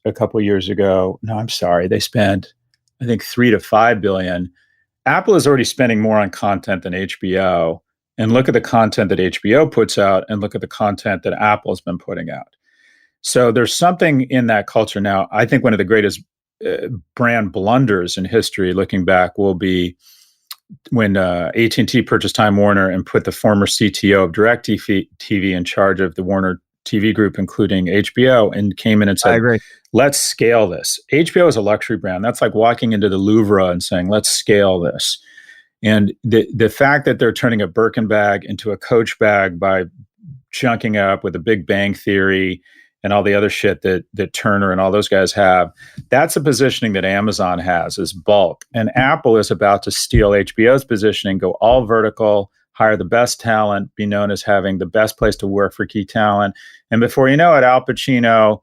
a couple of years ago. No, I'm sorry. They spent, I think, $3 to $5 billion. Apple is already spending more on content than HBO. And look at the content that HBO puts out and look at the content that Apple's been putting out. So there's something in that culture now. I think one of the greatest brand blunders in history, looking back, will be when AT&T purchased Time Warner and put the former CTO of DirecTV in charge of the Warner TV group, including HBO, and came in and said, let's scale this. HBO is a luxury brand. That's like walking into the Louvre and saying, let's scale this. And the fact that they're turning a Birkin bag into a Coach bag by chunking up with a Big Bang Theory and all the other shit that Turner and all those guys have, that's a positioning that Amazon has, is bulk. And Apple is about to steal HBO's positioning, go all vertical, hire the best talent, be known as having the best place to work for key talent. And before you know it, Al Pacino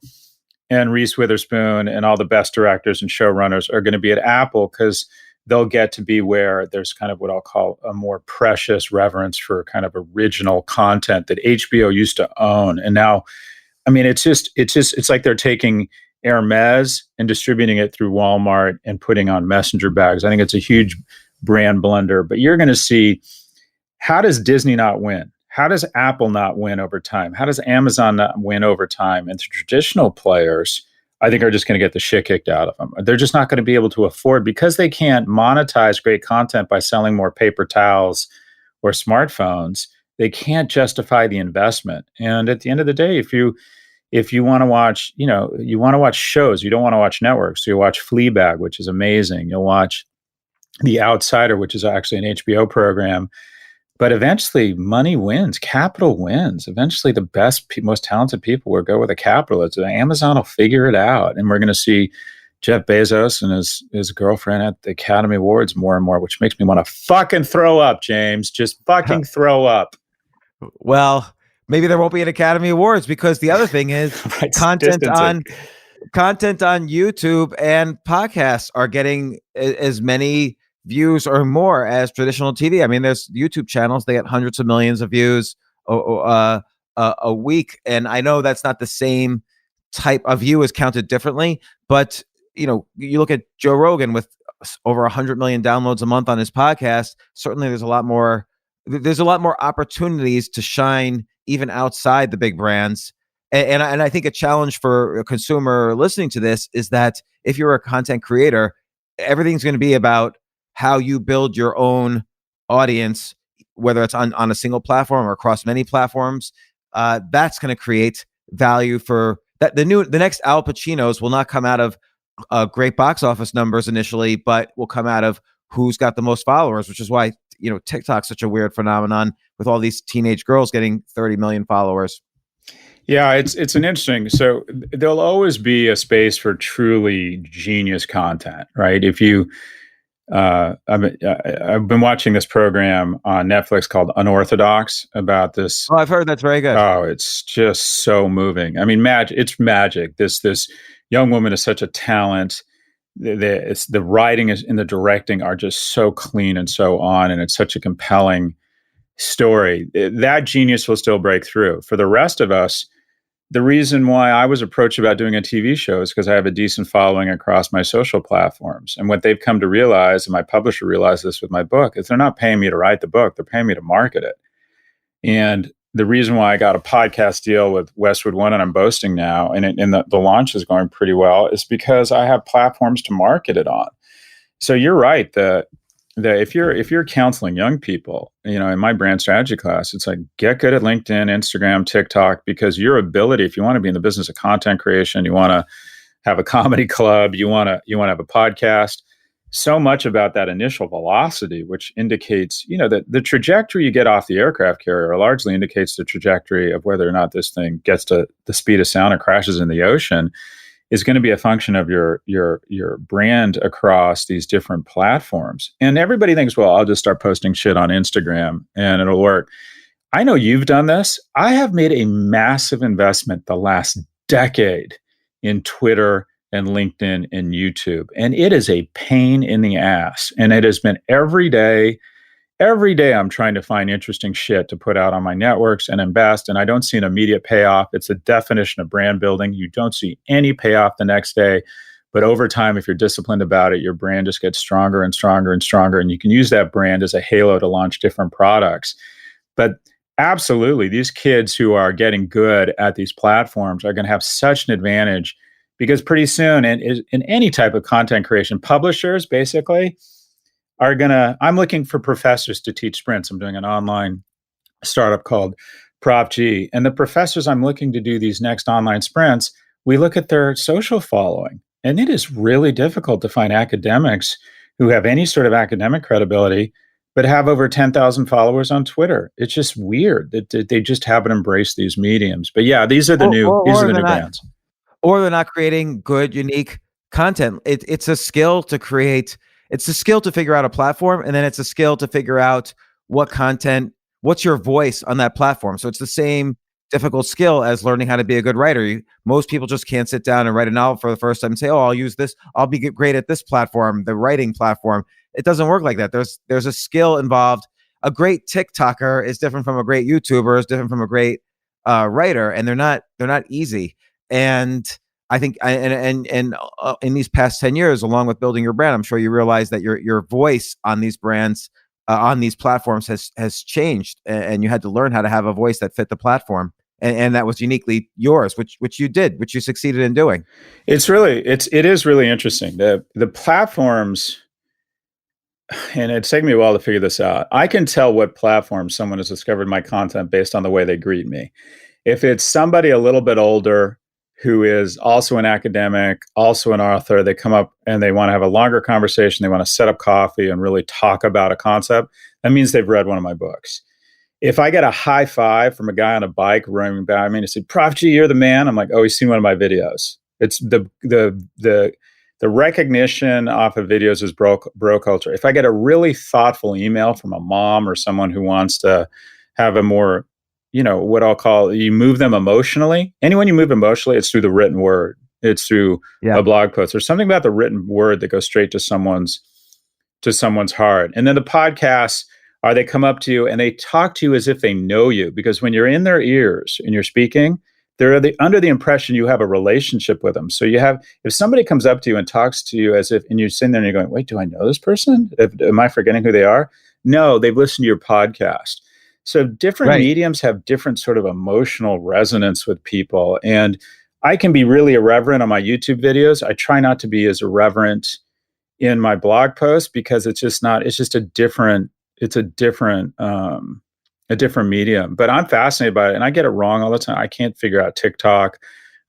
and Reese Witherspoon and all the best directors and showrunners are going to be at Apple, because they'll get to be where there's kind of what I'll call a more precious reverence for kind of original content that HBO used to own. And now, I mean, it's like they're taking Hermes and distributing it through Walmart and putting on messenger bags. I think it's a huge brand blunder, but you're going to see, how does Disney not win? How does Apple not win over time? How does Amazon not win over time? And the traditional players, I think, are just going to get the shit kicked out of them. They're just not going to be able to afford, because they can't monetize great content by selling more paper towels or smartphones. They can't justify the investment. And at the end of the day, if you want to watch, you want to watch shows, you don't want to watch networks. So you watch Fleabag, which is amazing. You'll watch The Outsider, which is actually an HBO program. But eventually, money wins, capital wins. Eventually, the best, most talented people will go where the capital is. Amazon will figure it out, and we're going to see Jeff Bezos and his girlfriend at the Academy Awards more and more, which makes me want to fucking throw up, James. Just fucking throw up. Well, maybe there won't be an Academy Awards, because the other thing is Right, content on YouTube and podcasts are getting as many views or more as traditional TV. I mean, there's YouTube channels, they get hundreds of millions of views a week. And I know that's not the same type of view, is counted differently, but you look at Joe Rogan with over 100 million downloads a month on his podcast. Certainly there's a lot more opportunities to shine even outside the big brands. And I think a challenge for a consumer listening to this is that if you're a content creator, everything's going to be about how you build your own audience, whether it's on a single platform or across many platforms. That's going to create value for that. The next Al Pacinos will not come out of great box office numbers initially, but will come out of who's got the most followers, which is why TikTok's such a weird phenomenon with all these teenage girls getting 30 million followers. Yeah, it's an interesting. So there'll always be a space for truly genius content, right? I've been watching this program on Netflix called Unorthodox about this. Oh, I've heard that's very good. Oh, it's just so moving. I mean, it's magic. This young woman is such a talent. The writing and the directing are just so clean and so on, and it's such a compelling story. That genius will still break through. For the rest of us, the reason why I was approached about doing a TV show is because I have a decent following across my social platforms. And what they've come to realize, and my publisher realized this with my book, is they're not paying me to write the book, they're paying me to market it. And the reason why I got a podcast deal with Westwood One, and I'm boasting now, and the launch is going pretty well, is because I have platforms to market it on. So you're right. If you're counseling young people, in my brand strategy class, it's like, get good at LinkedIn, Instagram, TikTok, because your ability, if you want to be in the business of content creation, you want to have a comedy club, you want to have a podcast, so much about that initial velocity, which indicates, that the trajectory you get off the aircraft carrier largely indicates the trajectory of whether or not this thing gets to the speed of sound and crashes in the ocean, is going to be a function of your brand across these different platforms. And everybody thinks, well, I'll just start posting shit on Instagram and it'll work. I know you've done this. I have made a massive investment the last decade in Twitter and LinkedIn and YouTube. And it is a pain in the ass. And it has been every day I'm trying to find interesting shit to put out on my networks and invest. And I don't see an immediate payoff. It's the definition of brand building. You don't see any payoff the next day. But over time, if you're disciplined about it, your brand just gets stronger and stronger and stronger. And you can use that brand as a halo to launch different products. But absolutely, these kids who are getting good at these platforms are going to have such an advantage, because pretty soon, in any type of content creation, publishers basically are I'm looking for professors to teach sprints. I'm doing an online startup called Prof G. And the professors I'm looking to do these next online sprints, we look at their social following. And it is really difficult to find academics who have any sort of academic credibility, but have over 10,000 followers on Twitter. It's just weird that they just haven't embraced these mediums. But yeah, these are the new brands. Or they're not creating good, unique content. It's a skill to create. It's a skill to figure out a platform, and then it's a skill to figure out what's your voice on that platform. So it's the same difficult skill as learning how to be a good writer. Most people just can't sit down and write a novel for the first time and say, oh, I'll use this. I'll be great at this platform, the writing platform. It doesn't work like that. There's a skill involved. A great TikToker is different from a great YouTuber, is different from a great writer, and they're not easy. And I think, in these past 10 years, along with building your brand, I'm sure you realize that your voice on these brands, on these platforms has changed, and you had to learn how to have a voice that fit the platform, and that was uniquely yours, which you did, which you succeeded in doing. It is really interesting. The platforms, and it's taken me a while to figure this out. I can tell what platform someone has discovered my content based on the way they greet me. If it's somebody a little bit older who is also an academic, also an author, they come up and they want to have a longer conversation, they want to set up coffee and really talk about a concept, that means they've read one of my books. If I get a high five from a guy on a bike running by me and say, Prof G, you're the man, I'm like, oh, he's seen one of my videos. It's the recognition off of videos is bro culture. If I get a really thoughtful email from a mom or someone who wants to have a more, what I'll call, you move them emotionally. Anyone you move emotionally, it's through the written word. It's through a blog post. There's something about the written word that goes straight to someone's heart. And then the podcasts they come up to you and they talk to you as if they know you, because when you're in their ears and you're speaking, they're under the impression you have a relationship with them. So if somebody comes up to you and talks to you as if, and you're sitting there and you're going, wait, do I know this person? Am I forgetting who they are? No, they've listened to your podcast. So different mediums have different sort of emotional resonance with people. And I can be really irreverent on my YouTube videos. I try not to be as irreverent in my blog posts, because it's a different medium. But I'm fascinated by it, and I get it wrong all the time. I can't figure out TikTok.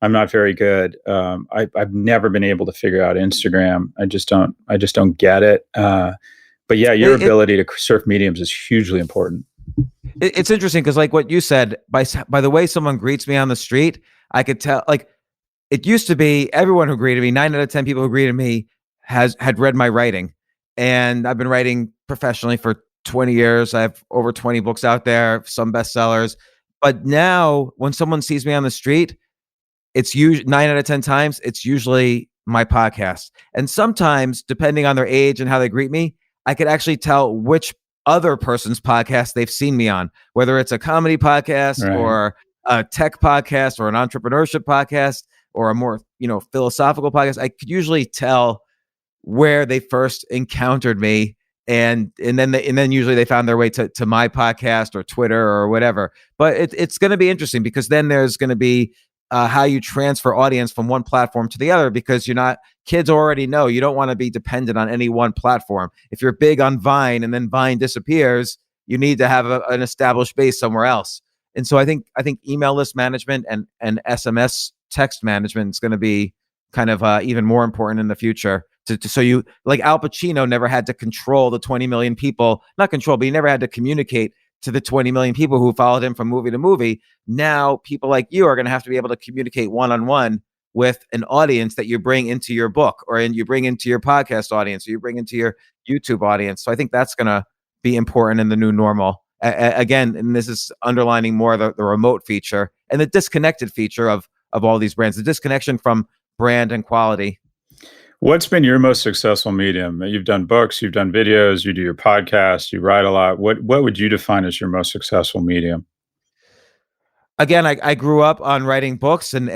I'm not very good. I've never been able to figure out Instagram. I just don't get it. But yeah, your ability to surf mediums is hugely important. It's interesting because, like what you said, by the way someone greets me on the street, I could tell. Like, it used to be everyone who greeted me, 9 out of 10 people who greeted me had read my writing, and I've been writing professionally for 20 years. I have over 20 books out there, some bestsellers. But now when someone sees me on the street, it's usually 9 out of 10 times, it's usually my podcast. And sometimes, depending on their age and how they greet me, I could actually tell which other person's podcast they've seen me on, whether it's a comedy podcast Right. or a tech podcast or an entrepreneurship podcast or a more, philosophical podcast. I could usually tell where they first encountered me, and then usually they found their way to my podcast or Twitter or whatever. But it's going to be interesting, because then there's going to be how you transfer audience from one platform to the other, because kids already know you don't want to be dependent on any one platform. If you're big on Vine and then Vine disappears, you need to have an established base somewhere else. And so I think email list management and SMS text management is going to be kind of even more important in the future. So you, like Al Pacino, never had to control the 20 million people, not control, but he never had to communicate to the 20 million people who followed him from movie to movie. Now people like you are going to have to be able to communicate one-on-one with an audience that you bring into your book, or you bring into your podcast audience, or you bring into your YouTube audience. So I think that's going to be important in the new normal. Again, and this is underlining more the remote feature and the disconnected feature of all these brands, the disconnection from brand and quality. What's been your most successful medium? You've done books, you've done videos, you do your podcast, you write a lot. What would you define as your most successful medium? Again, I grew up on writing books, and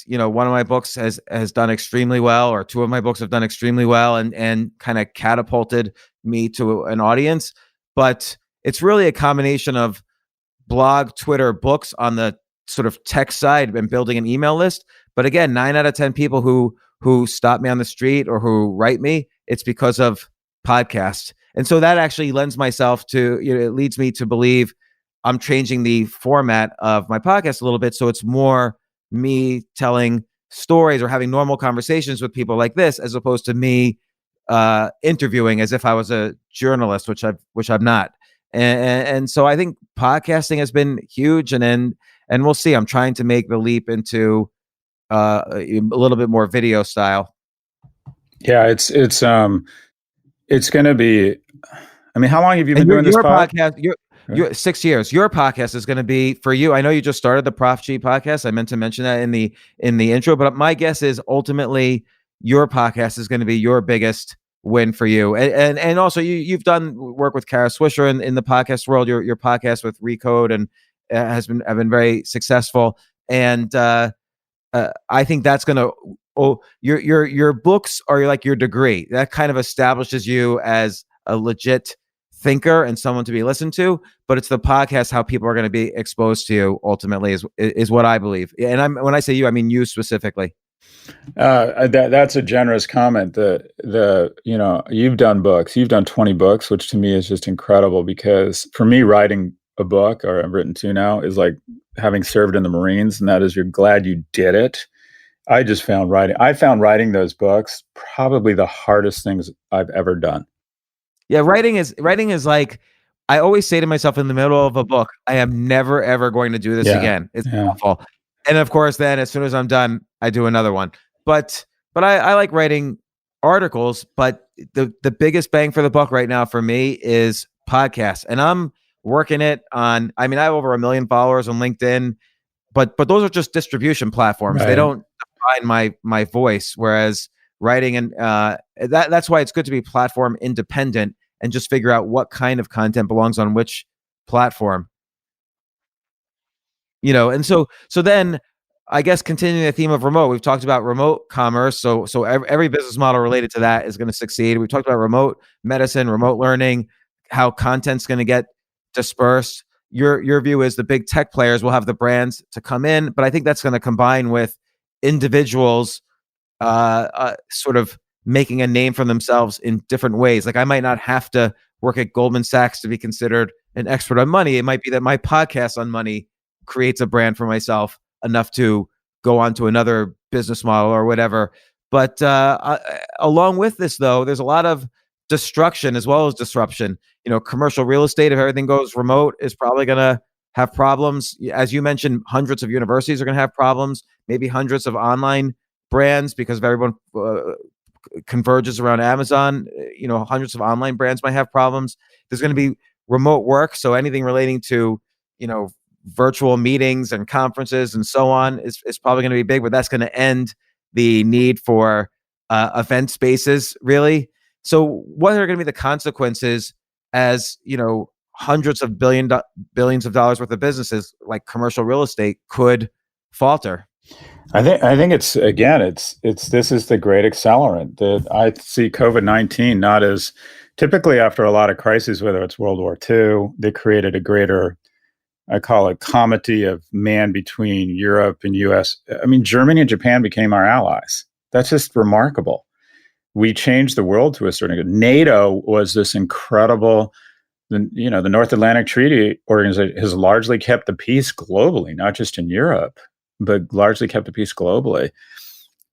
one of my books has done extremely well, or two of my books have done extremely well, and kind of catapulted me to an audience. But it's really a combination of blog, Twitter, books on the sort of tech side, and building an email list. But again, 9 out of 10 people who stop me on the street or who write me, it's because of podcasts. And so that actually lends myself to, it leads me to believe I'm changing the format of my podcast a little bit. So it's more me telling stories or having normal conversations with people like this, as opposed to me interviewing as if I was a journalist, which I'm not. And so I think podcasting has been huge, and we'll see. I'm trying to make the leap into a little bit more video style. Yeah, it's going to be. I mean, how long have you been doing this podcast? Your 6 years. Your podcast is going to be, for you, I know you just started the Prof G podcast. I meant to mention that in the intro, but my guess is ultimately your podcast is going to be your biggest win for you. And also you've done work with Kara Swisher in the podcast world. Your podcast with Recode and have been very successful. And I think that's going to, your books are like your degree. That kind of establishes you as a legit thinker and someone to be listened to. But it's the podcast, how people are going to be exposed to you ultimately is what I believe. And when I say you, I mean you specifically. That's a generous comment. You've done books, you've done 20 books, which to me is just incredible, because for me, writing a book, or I've written 2 now, is like having served in the Marines, and that is, you're glad you did it. I found writing those books probably the hardest things I've ever done. Yeah, writing is like, I always say to myself in the middle of a book, I am never ever going to do this again. It's awful. And of course, then as soon as I'm done, I do another one. But I like writing articles. But the biggest bang for the buck right now for me is podcasts, and I'm working it on. I mean, I have over 1 million followers on LinkedIn, but those are just distribution platforms. Right. They don't define my voice. Whereas writing, and that's why it's good to be platform independent and just figure out what kind of content belongs on which platform. And so then I guess continuing the theme of remote, we've talked about remote commerce. So every business model related to that is going to succeed. We've talked about remote medicine, remote learning, how content's going to get dispersed. Your view is the big tech players will have the brands to come in, but I think that's going to combine with individuals sort of making a name for themselves in different ways. Like I might not have to work at Goldman Sachs to be considered an expert on money. It might be that my podcast on money creates a brand for myself enough to go on to another business model or whatever. But along with this, though, there's a lot of destruction as well as disruption. Commercial real estate, if everything goes remote, is probably going to have problems. As you mentioned, hundreds of universities are going to have problems, maybe hundreds of online brands, because of everyone converges around Amazon. Hundreds of online brands might have problems. There's going to be remote work, so anything relating to virtual meetings and conferences and so on is probably going to be big, but that's going to end the need for event spaces, really. So what are going to be the consequences as hundreds of billions of dollars worth of businesses like commercial real estate could falter? I think it's this is the great accelerant that I see COVID-19 not as typically after a lot of crises, whether it's World War II, they created a greater, I call it, comity of man between Europe and US. I mean, Germany and Japan became our allies. That's just remarkable. We changed the world to a certain extent. NATO was this incredible, the North Atlantic Treaty Organization has largely kept the peace globally, not just in Europe, but largely kept the peace globally.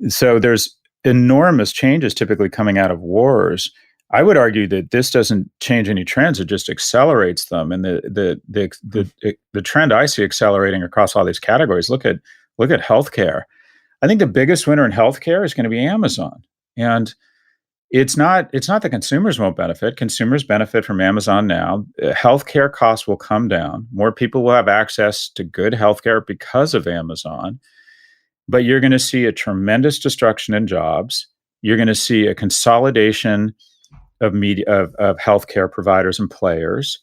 So there's enormous changes typically coming out of wars. I would argue that this doesn't change any trends; it just accelerates them. And the trend I see accelerating across all these categories. Look at healthcare. I think the biggest winner in healthcare is going to be Amazon, and it's not that consumers won't benefit. Consumers benefit from Amazon now. Healthcare costs will come down. More people will have access to good healthcare because of Amazon. But you're going to see a tremendous destruction in jobs. You're going to see a consolidation of healthcare providers and players.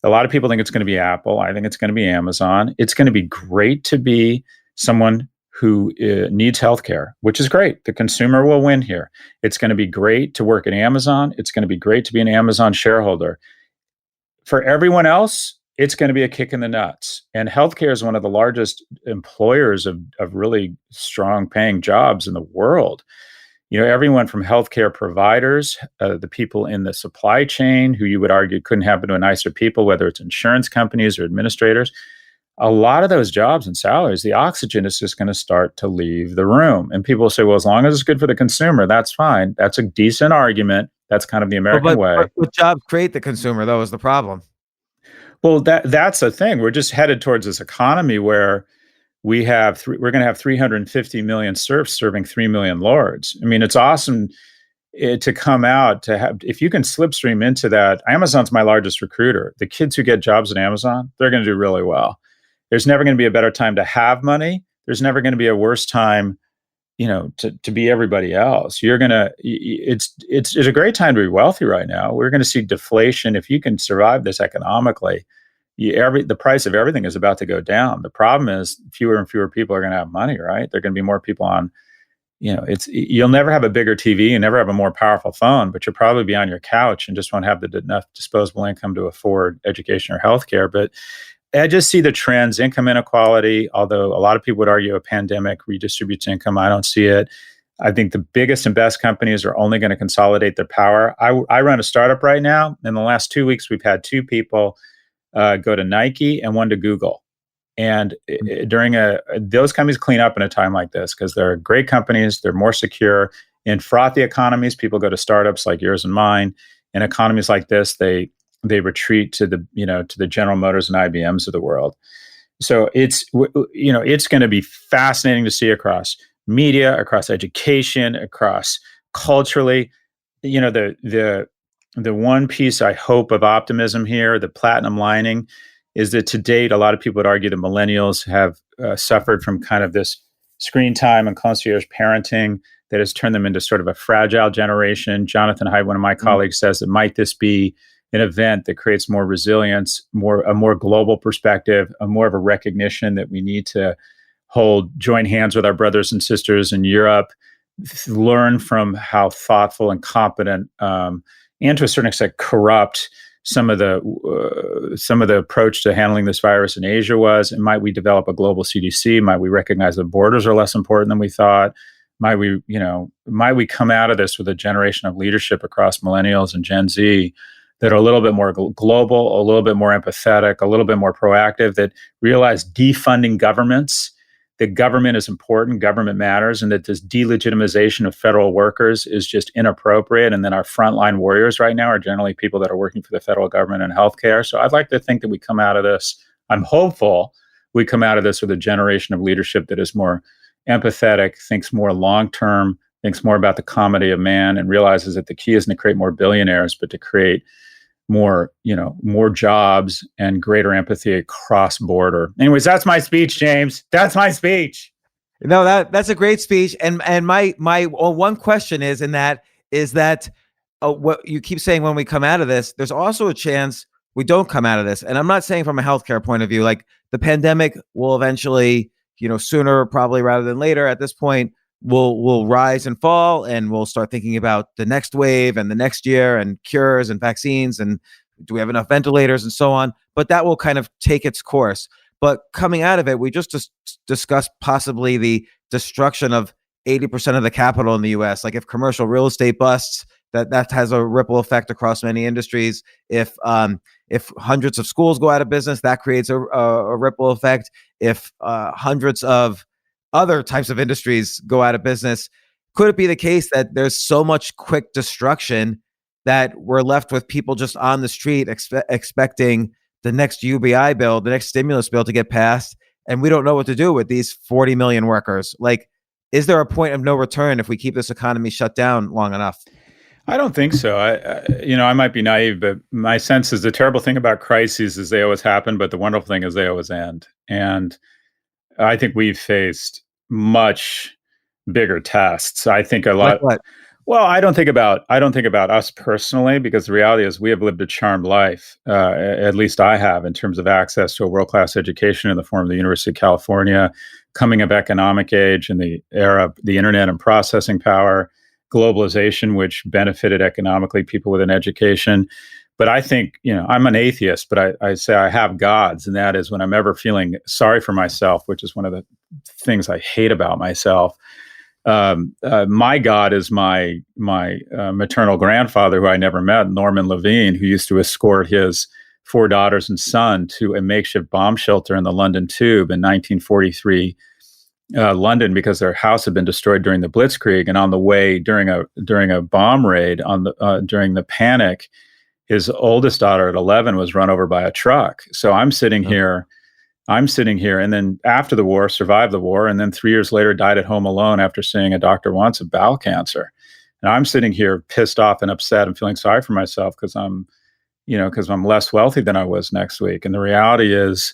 A lot of people think it's going to be Apple. I think it's going to be Amazon. It's going to be great to be someone who needs healthcare, which is great. The consumer will win here. It's going to be great to work at Amazon. It's going to be great to be an Amazon shareholder. For everyone else, it's going to be a kick in the nuts. And healthcare is one of the largest employers of really strong paying jobs in the world. Everyone from healthcare providers, the people in the supply chain, who you would argue couldn't happen to a nicer people, whether it's insurance companies or administrators, a lot of those jobs and salaries, the oxygen is just going to start to leave the room. And people say, well, as long as it's good for the consumer, that's fine. That's a decent argument. That's kind of the American way. But jobs create the consumer, though, is the problem. Well, that's the thing. We're just headed towards this economy where we're going to have 350 million serfs serving 3 million lords. I mean, it's awesome to come out to have, if you can slipstream into that. Amazon's my largest recruiter. The kids who get jobs at Amazon, they're going to do really well. There's never going to be a better time to have money. There's never going to be a worse time, to be everybody else. It's a great time to be wealthy right now. We're going to see deflation. If you can survive this economically, the price of everything is about to go down. The problem is fewer and fewer people are going to have money, right? There are going to be more people on, you'll never have a bigger TV, you never have a more powerful phone, but you'll probably be on your couch and just won't have enough disposable income to afford education or healthcare. But I just see the trends, income inequality, although a lot of people would argue a pandemic redistributes income. I don't see it. I think the biggest and best companies are only going to consolidate their power. I run a startup right now. In the last 2 weeks, we've had 2 people go to Nike and 1 to Google. And those companies clean up in a time like this because they're great companies. They're more secure. In frothy economies, people go to startups like yours and mine. In economies like this, they retreat to the General Motors and IBMs of the world. So it's going to be fascinating to see across media, across education, across culturally. The one piece I hope of optimism here, the platinum lining, is that to date, a lot of people would argue that millennials have suffered from kind of this screen time and concierge parenting that has turned them into sort of a fragile generation. Jonathan Haidt, one of my colleagues, says that might this be an event that creates more resilience, a more global perspective, more of a recognition that we need to join hands with our brothers and sisters in Europe, learn from how thoughtful and competent, and to a certain extent corrupt some of the approach to handling this virus in Asia was. And might we develop a global CDC? Might we recognize that borders are less important than we thought? Might we come out of this with a generation of leadership across millennials and Gen Z that are a little bit more global, a little bit more empathetic, a little bit more proactive, that realize defunding governments, that government is important, government matters, and that this delegitimization of federal workers is just inappropriate. And then our frontline warriors right now are generally people that are working for the federal government and healthcare. So I'd like to think that we come out of this, I'm hopeful we come out of this with a generation of leadership that is more empathetic, thinks more long-term, thinks more about the comedy of man, and realizes that the key isn't to create more billionaires, but to create more jobs and greater empathy across border. Anyways, that's my speech, James. That's my speech. No, that's a great speech. And my one question is that what you keep saying, when we come out of this, there's also a chance we don't come out of this. And I'm not saying from a healthcare point of view, like the pandemic will eventually, sooner probably rather than later. At this point, will rise and fall, and we'll start thinking about the next wave and the next year and cures and vaccines, and do we have enough ventilators and so on. But that will kind of take its course. But coming out of it, we just discussed possibly the destruction of 80% of the capital in the U.S. Like if commercial real estate busts, that has a ripple effect across many industries. If hundreds of schools go out of business, that creates a ripple effect. If hundreds of other types of industries go out of business, could it be the case that there's so much quick destruction that we're left with people just on the street expecting the next UBI bill, the next stimulus bill to get passed, and we don't know what to do with these 40 million workers? Like, is there a point of no return if we keep this economy shut down long enough? I don't think so. I might be naive, but my sense is the terrible thing about crises is they always happen, but the wonderful thing is they always end. And I think we've faced much bigger tests. I think a lot. Like what? Well, I don't think about us personally, because the reality is we have lived a charmed life. At least I have, in terms of access to a world-class education in the form of the University of California, coming of economic age in the era of the internet and processing power, globalization, which benefited economically people with an education. But I think, I'm an atheist, but I say I have gods, and that is when I'm ever feeling sorry for myself, which is one of the things I hate about myself. My God is my maternal grandfather, who I never met, Norman Levine, who used to escort his 4 daughters and son to a makeshift bomb shelter in the London Tube in 1943, London, because their house had been destroyed during the Blitzkrieg. And on the way, during a bomb raid during the panic, his oldest daughter at 11 was run over by a truck. So I'm sitting here, and then after the war, survived the war, and then 3 years later died at home alone after seeing a doctor once of bowel cancer. And I'm sitting here pissed off and upset and feeling sorry for myself because I'm less wealthy than I was next week. And the reality is,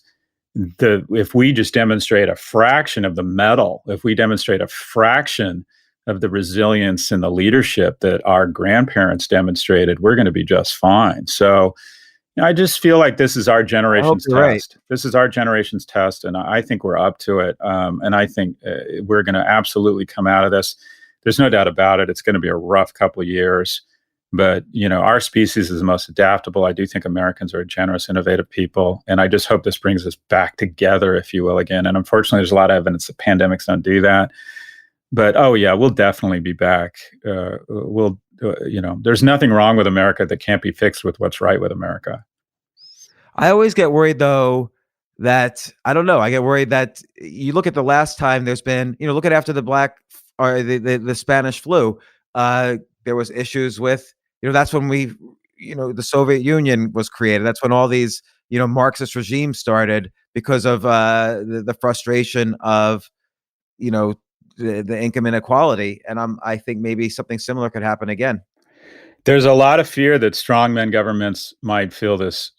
if we just demonstrate a fraction of the mettle, if we demonstrate a fraction of the resilience and the leadership that our grandparents demonstrated, we're going to be just fine. So I just feel like this is our generation's test. Right. This is our generation's test, and I think we're up to it. And I think we're going to absolutely come out of this. There's no doubt about it. It's going to be a rough couple of years, but our species is the most adaptable. I do think Americans are a generous, innovative people, and I just hope this brings us back together, if you will, again. And unfortunately, there's a lot of evidence that pandemics don't do that. But we'll definitely be back. There's nothing wrong with America that can't be fixed with what's right with America. I always get worried, though, that I don't know. I get worried that you look at the last time there's been, look at after the Spanish flu. There was issues with, that's when the Soviet Union was created. That's when all these, Marxist regimes started, because of the frustration of, the income inequality. And I think maybe something similar could happen again. There's a lot of fear that strongman governments might fill this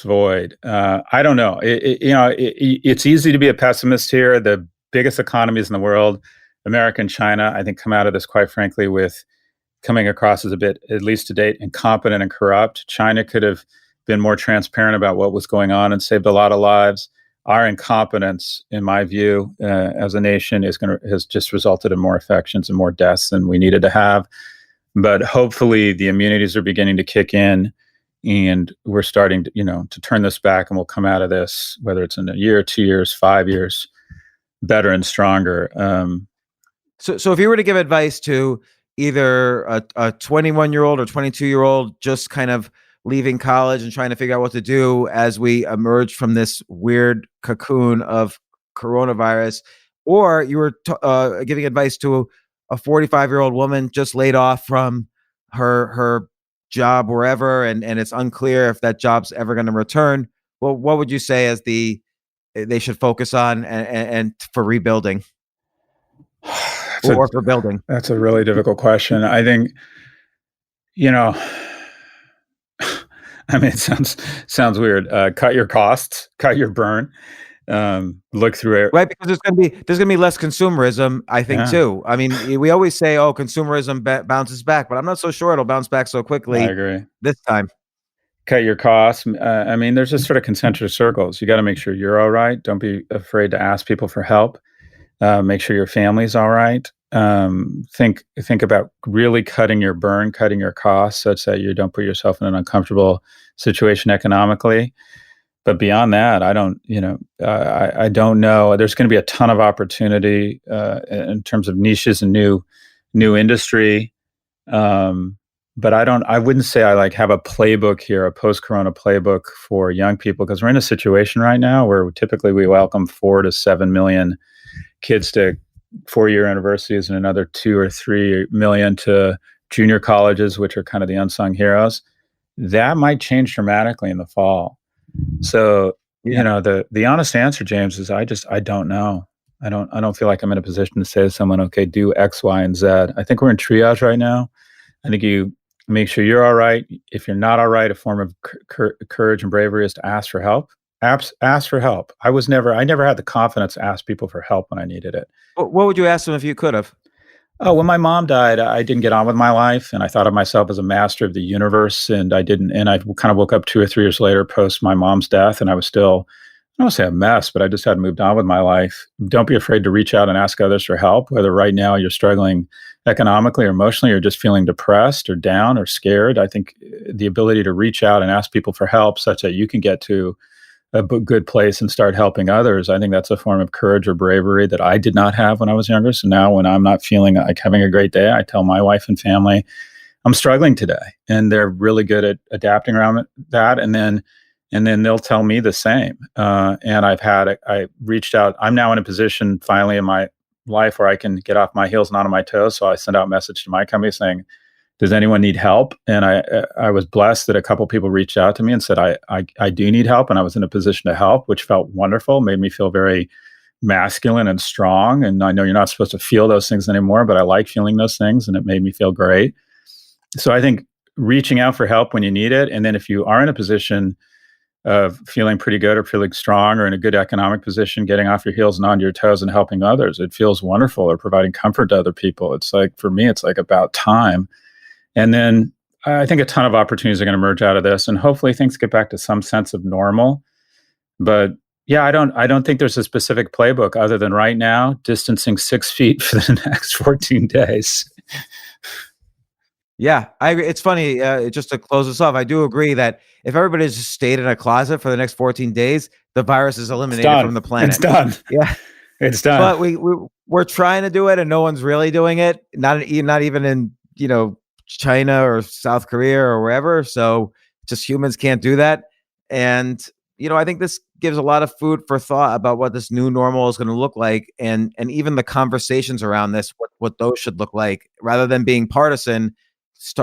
void. I don't know. It's easy to be a pessimist here. The biggest economies in the world, America and China, I think, come out of this, quite frankly, with coming across as a bit, at least to date, incompetent and corrupt. China could have been more transparent about what was going on and saved a lot of lives. Our incompetence, in my view, as a nation, has just resulted in more infections and more deaths than we needed to have. But hopefully the immunities are beginning to kick in, and we're starting to turn this back, and we'll come out of this, whether it's in a year, 2 years, 5 years, better and stronger. So if you were to give advice to either a 21-year-old or 22-year-old just kind of leaving college and trying to figure out what to do as we emerge from this weird cocoon of coronavirus, or you were giving advice to a 45-year-old woman just laid off from her job wherever, and it's unclear if that job's ever going to return, well, what would you say as they should focus on and for rebuilding? or for building? That's a really difficult question. I think, you know, I mean, it sounds weird. Cut your costs, cut your burn. Look through it. Right, because there's gonna be less consumerism, I think, Yeah, too. I mean, we always say, "Oh, consumerism bounces back," but I'm not so sure it'll bounce back so I quickly agree. this time. Cut your costs. I mean, there's just sort of concentric circles. You got to make sure you're all right. Don't be afraid to ask people for help. Make sure your family's all right. Think about really cutting your burn, cutting your costs, such that you don't put yourself in an uncomfortable situation economically. But beyond that, I don't, I don't know. There's going to be a ton of opportunity in terms of niches and new industry. But I wouldn't say I like have a playbook here, a post-corona playbook for young people, because we're in a situation right now where typically we welcome 4 to 7 million kids to four-year universities and another 2 or 3 million to junior colleges, which are kind of the unsung heroes. That might change dramatically in the fall. So, the honest answer, James, is I don't know. I don't feel like I'm in a position to say to someone, okay, do X, Y, and Z. I think we're in triage right now. I think you make sure you're all right. If you're not all right, a form of courage and bravery is to ask for help. Ask for help. I never had the confidence to ask people for help when I needed it. What would you ask them if you could have? Oh, when my mom died, I didn't get on with my life, and I thought of myself as a master of the universe, and I didn't. And I kind of woke up 2 or 3 years later, post my mom's death, and I was still, I don't want to say a mess, but I just hadn't moved on with my life. Don't be afraid to reach out and ask others for help, whether right now you're struggling economically or emotionally, or just feeling depressed or down or scared. I think the ability to reach out and ask people for help, such that you can get to a good place and start helping others, I think that's a form of courage or bravery that I did not have when I was younger. So now when I'm not feeling like having a great day, I tell my wife and family, I'm struggling today. And they're really good at adapting around that. And then they'll tell me the same. And I reached out. I'm now in a position finally in my life where I can get off my heels and onto my toes. So I sent out a message to my company saying, does anyone need help? And I was blessed that a couple people reached out to me and said, I do need help. And I was in a position to help, which felt wonderful, made me feel very masculine and strong. And I know you're not supposed to feel those things anymore, but I like feeling those things, and it made me feel great. So I think reaching out for help when you need it. And then if you are in a position of feeling pretty good or feeling strong or in a good economic position, getting off your heels and onto your toes and helping others, it feels wonderful, or providing comfort to other people. It's like, for me, it's like about time. And then I think a ton of opportunities are going to emerge out of this, and hopefully things get back to some sense of normal. But yeah, I don't think there's a specific playbook other than right now distancing 6 feet for the next 14 days. Yeah, I agree. It's funny, just to close this off, I do agree that if everybody just stayed in a closet for the next 14 days, the virus is eliminated from the planet. It's done. Yeah, It's done. but we're trying to do it, and no one's really doing it. Not even in China or South Korea or wherever. So just humans can't do that. And I think this gives a lot of food for thought about what this new normal is going to look like, and even the conversations around this, what those should look like, rather than being partisan.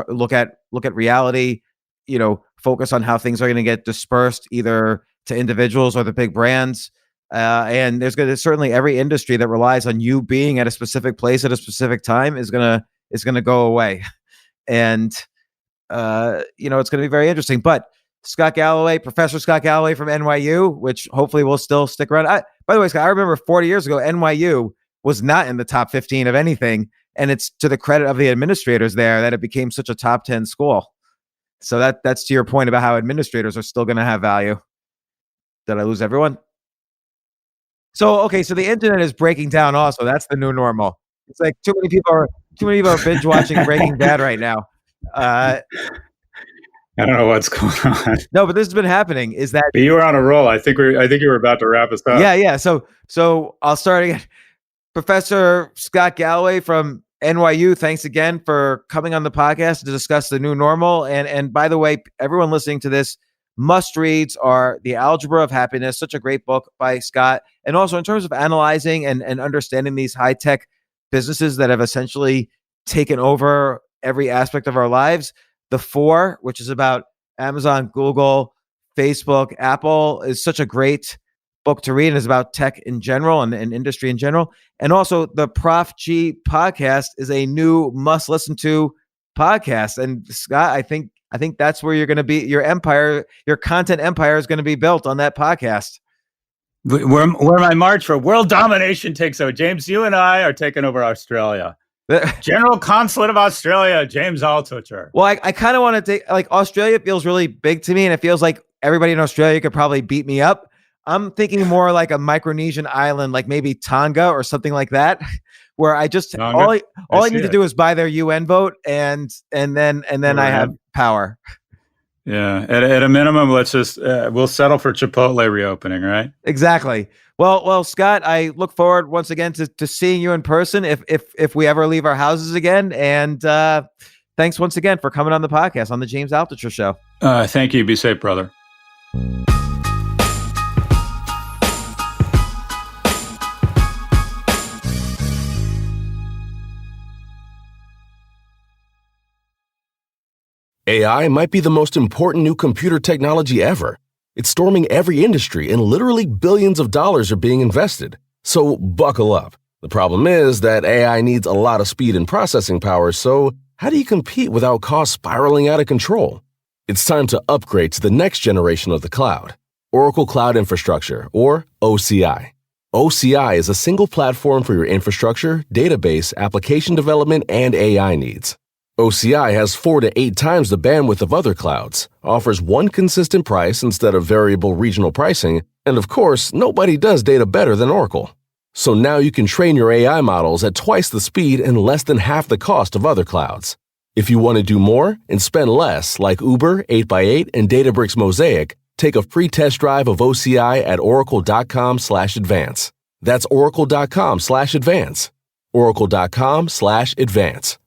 Look at reality, focus on how things are going to get dispersed either to individuals or the big brands. And there's certainly every industry that relies on you being at a specific place at a specific time is going to go away. And it's going to be very interesting. But Scott Galloway, Professor Scott Galloway from NYU, which hopefully will still stick around. By the way, Scott, I remember 40 years ago, NYU was not in the top 15 of anything. And it's to the credit of the administrators there that it became such a top 10 school. So that's to your point about how administrators are still going to have value. Did I lose everyone? So the internet is breaking down also. That's the new normal. It's like too many people are binge watching Breaking Bad right now. I don't know what's going on. No, but this has been happening. Is that but you were on a roll? I think you were about to wrap us up. Yeah. So I'll start again. Professor Scott Galloway from NYU, thanks again for coming on the podcast to discuss the new normal. And by the way, everyone listening to this, must reads are The Algebra of Happiness, such a great book by Scott. And also in terms of analyzing and understanding these high tech businesses that have essentially taken over every aspect of our lives. The Four, which is about Amazon, Google, Facebook, Apple, is such a great book to read, and it's about tech in general and industry in general. And also the Prof G podcast is a new must listen to podcast. And Scott, I think that's where you're going to be. Your empire, your content empire is going to be built on that podcast. Where my march for world domination takes over. James, you and I are taking over Australia. General Consulate of Australia, James Altucher. Well, I kind of want to take, like, Australia feels really big to me, and it feels like everybody in Australia could probably beat me up. I'm thinking more like a Micronesian island, like maybe Tonga or something like that, where I just all I need to do is buy their UN vote, and then I have power. Yeah, at a minimum, let's just we'll settle for Chipotle reopening, right? Exactly. Well, Scott, I look forward once again to seeing you in person if we ever leave our houses again. And thanks once again for coming on the podcast on the James Altucher Show. Thank you. Be safe, brother. AI might be the most important new computer technology ever. It's storming every industry, and literally billions of dollars are being invested. So buckle up. The problem is that AI needs a lot of speed and processing power, so how do you compete without costs spiraling out of control? It's time to upgrade to the next generation of the cloud, Oracle Cloud Infrastructure, or OCI. OCI is a single platform for your infrastructure, database, application development, and AI needs. OCI has 4 to 8 times the bandwidth of other clouds, offers one consistent price instead of variable regional pricing, and of course, nobody does data better than Oracle. So now you can train your AI models at twice the speed and less than half the cost of other clouds. If you want to do more and spend less, like Uber, 8x8, and Databricks Mosaic, take a free test drive of OCI at oracle.com/advance. That's oracle.com/advance. oracle.com/advance.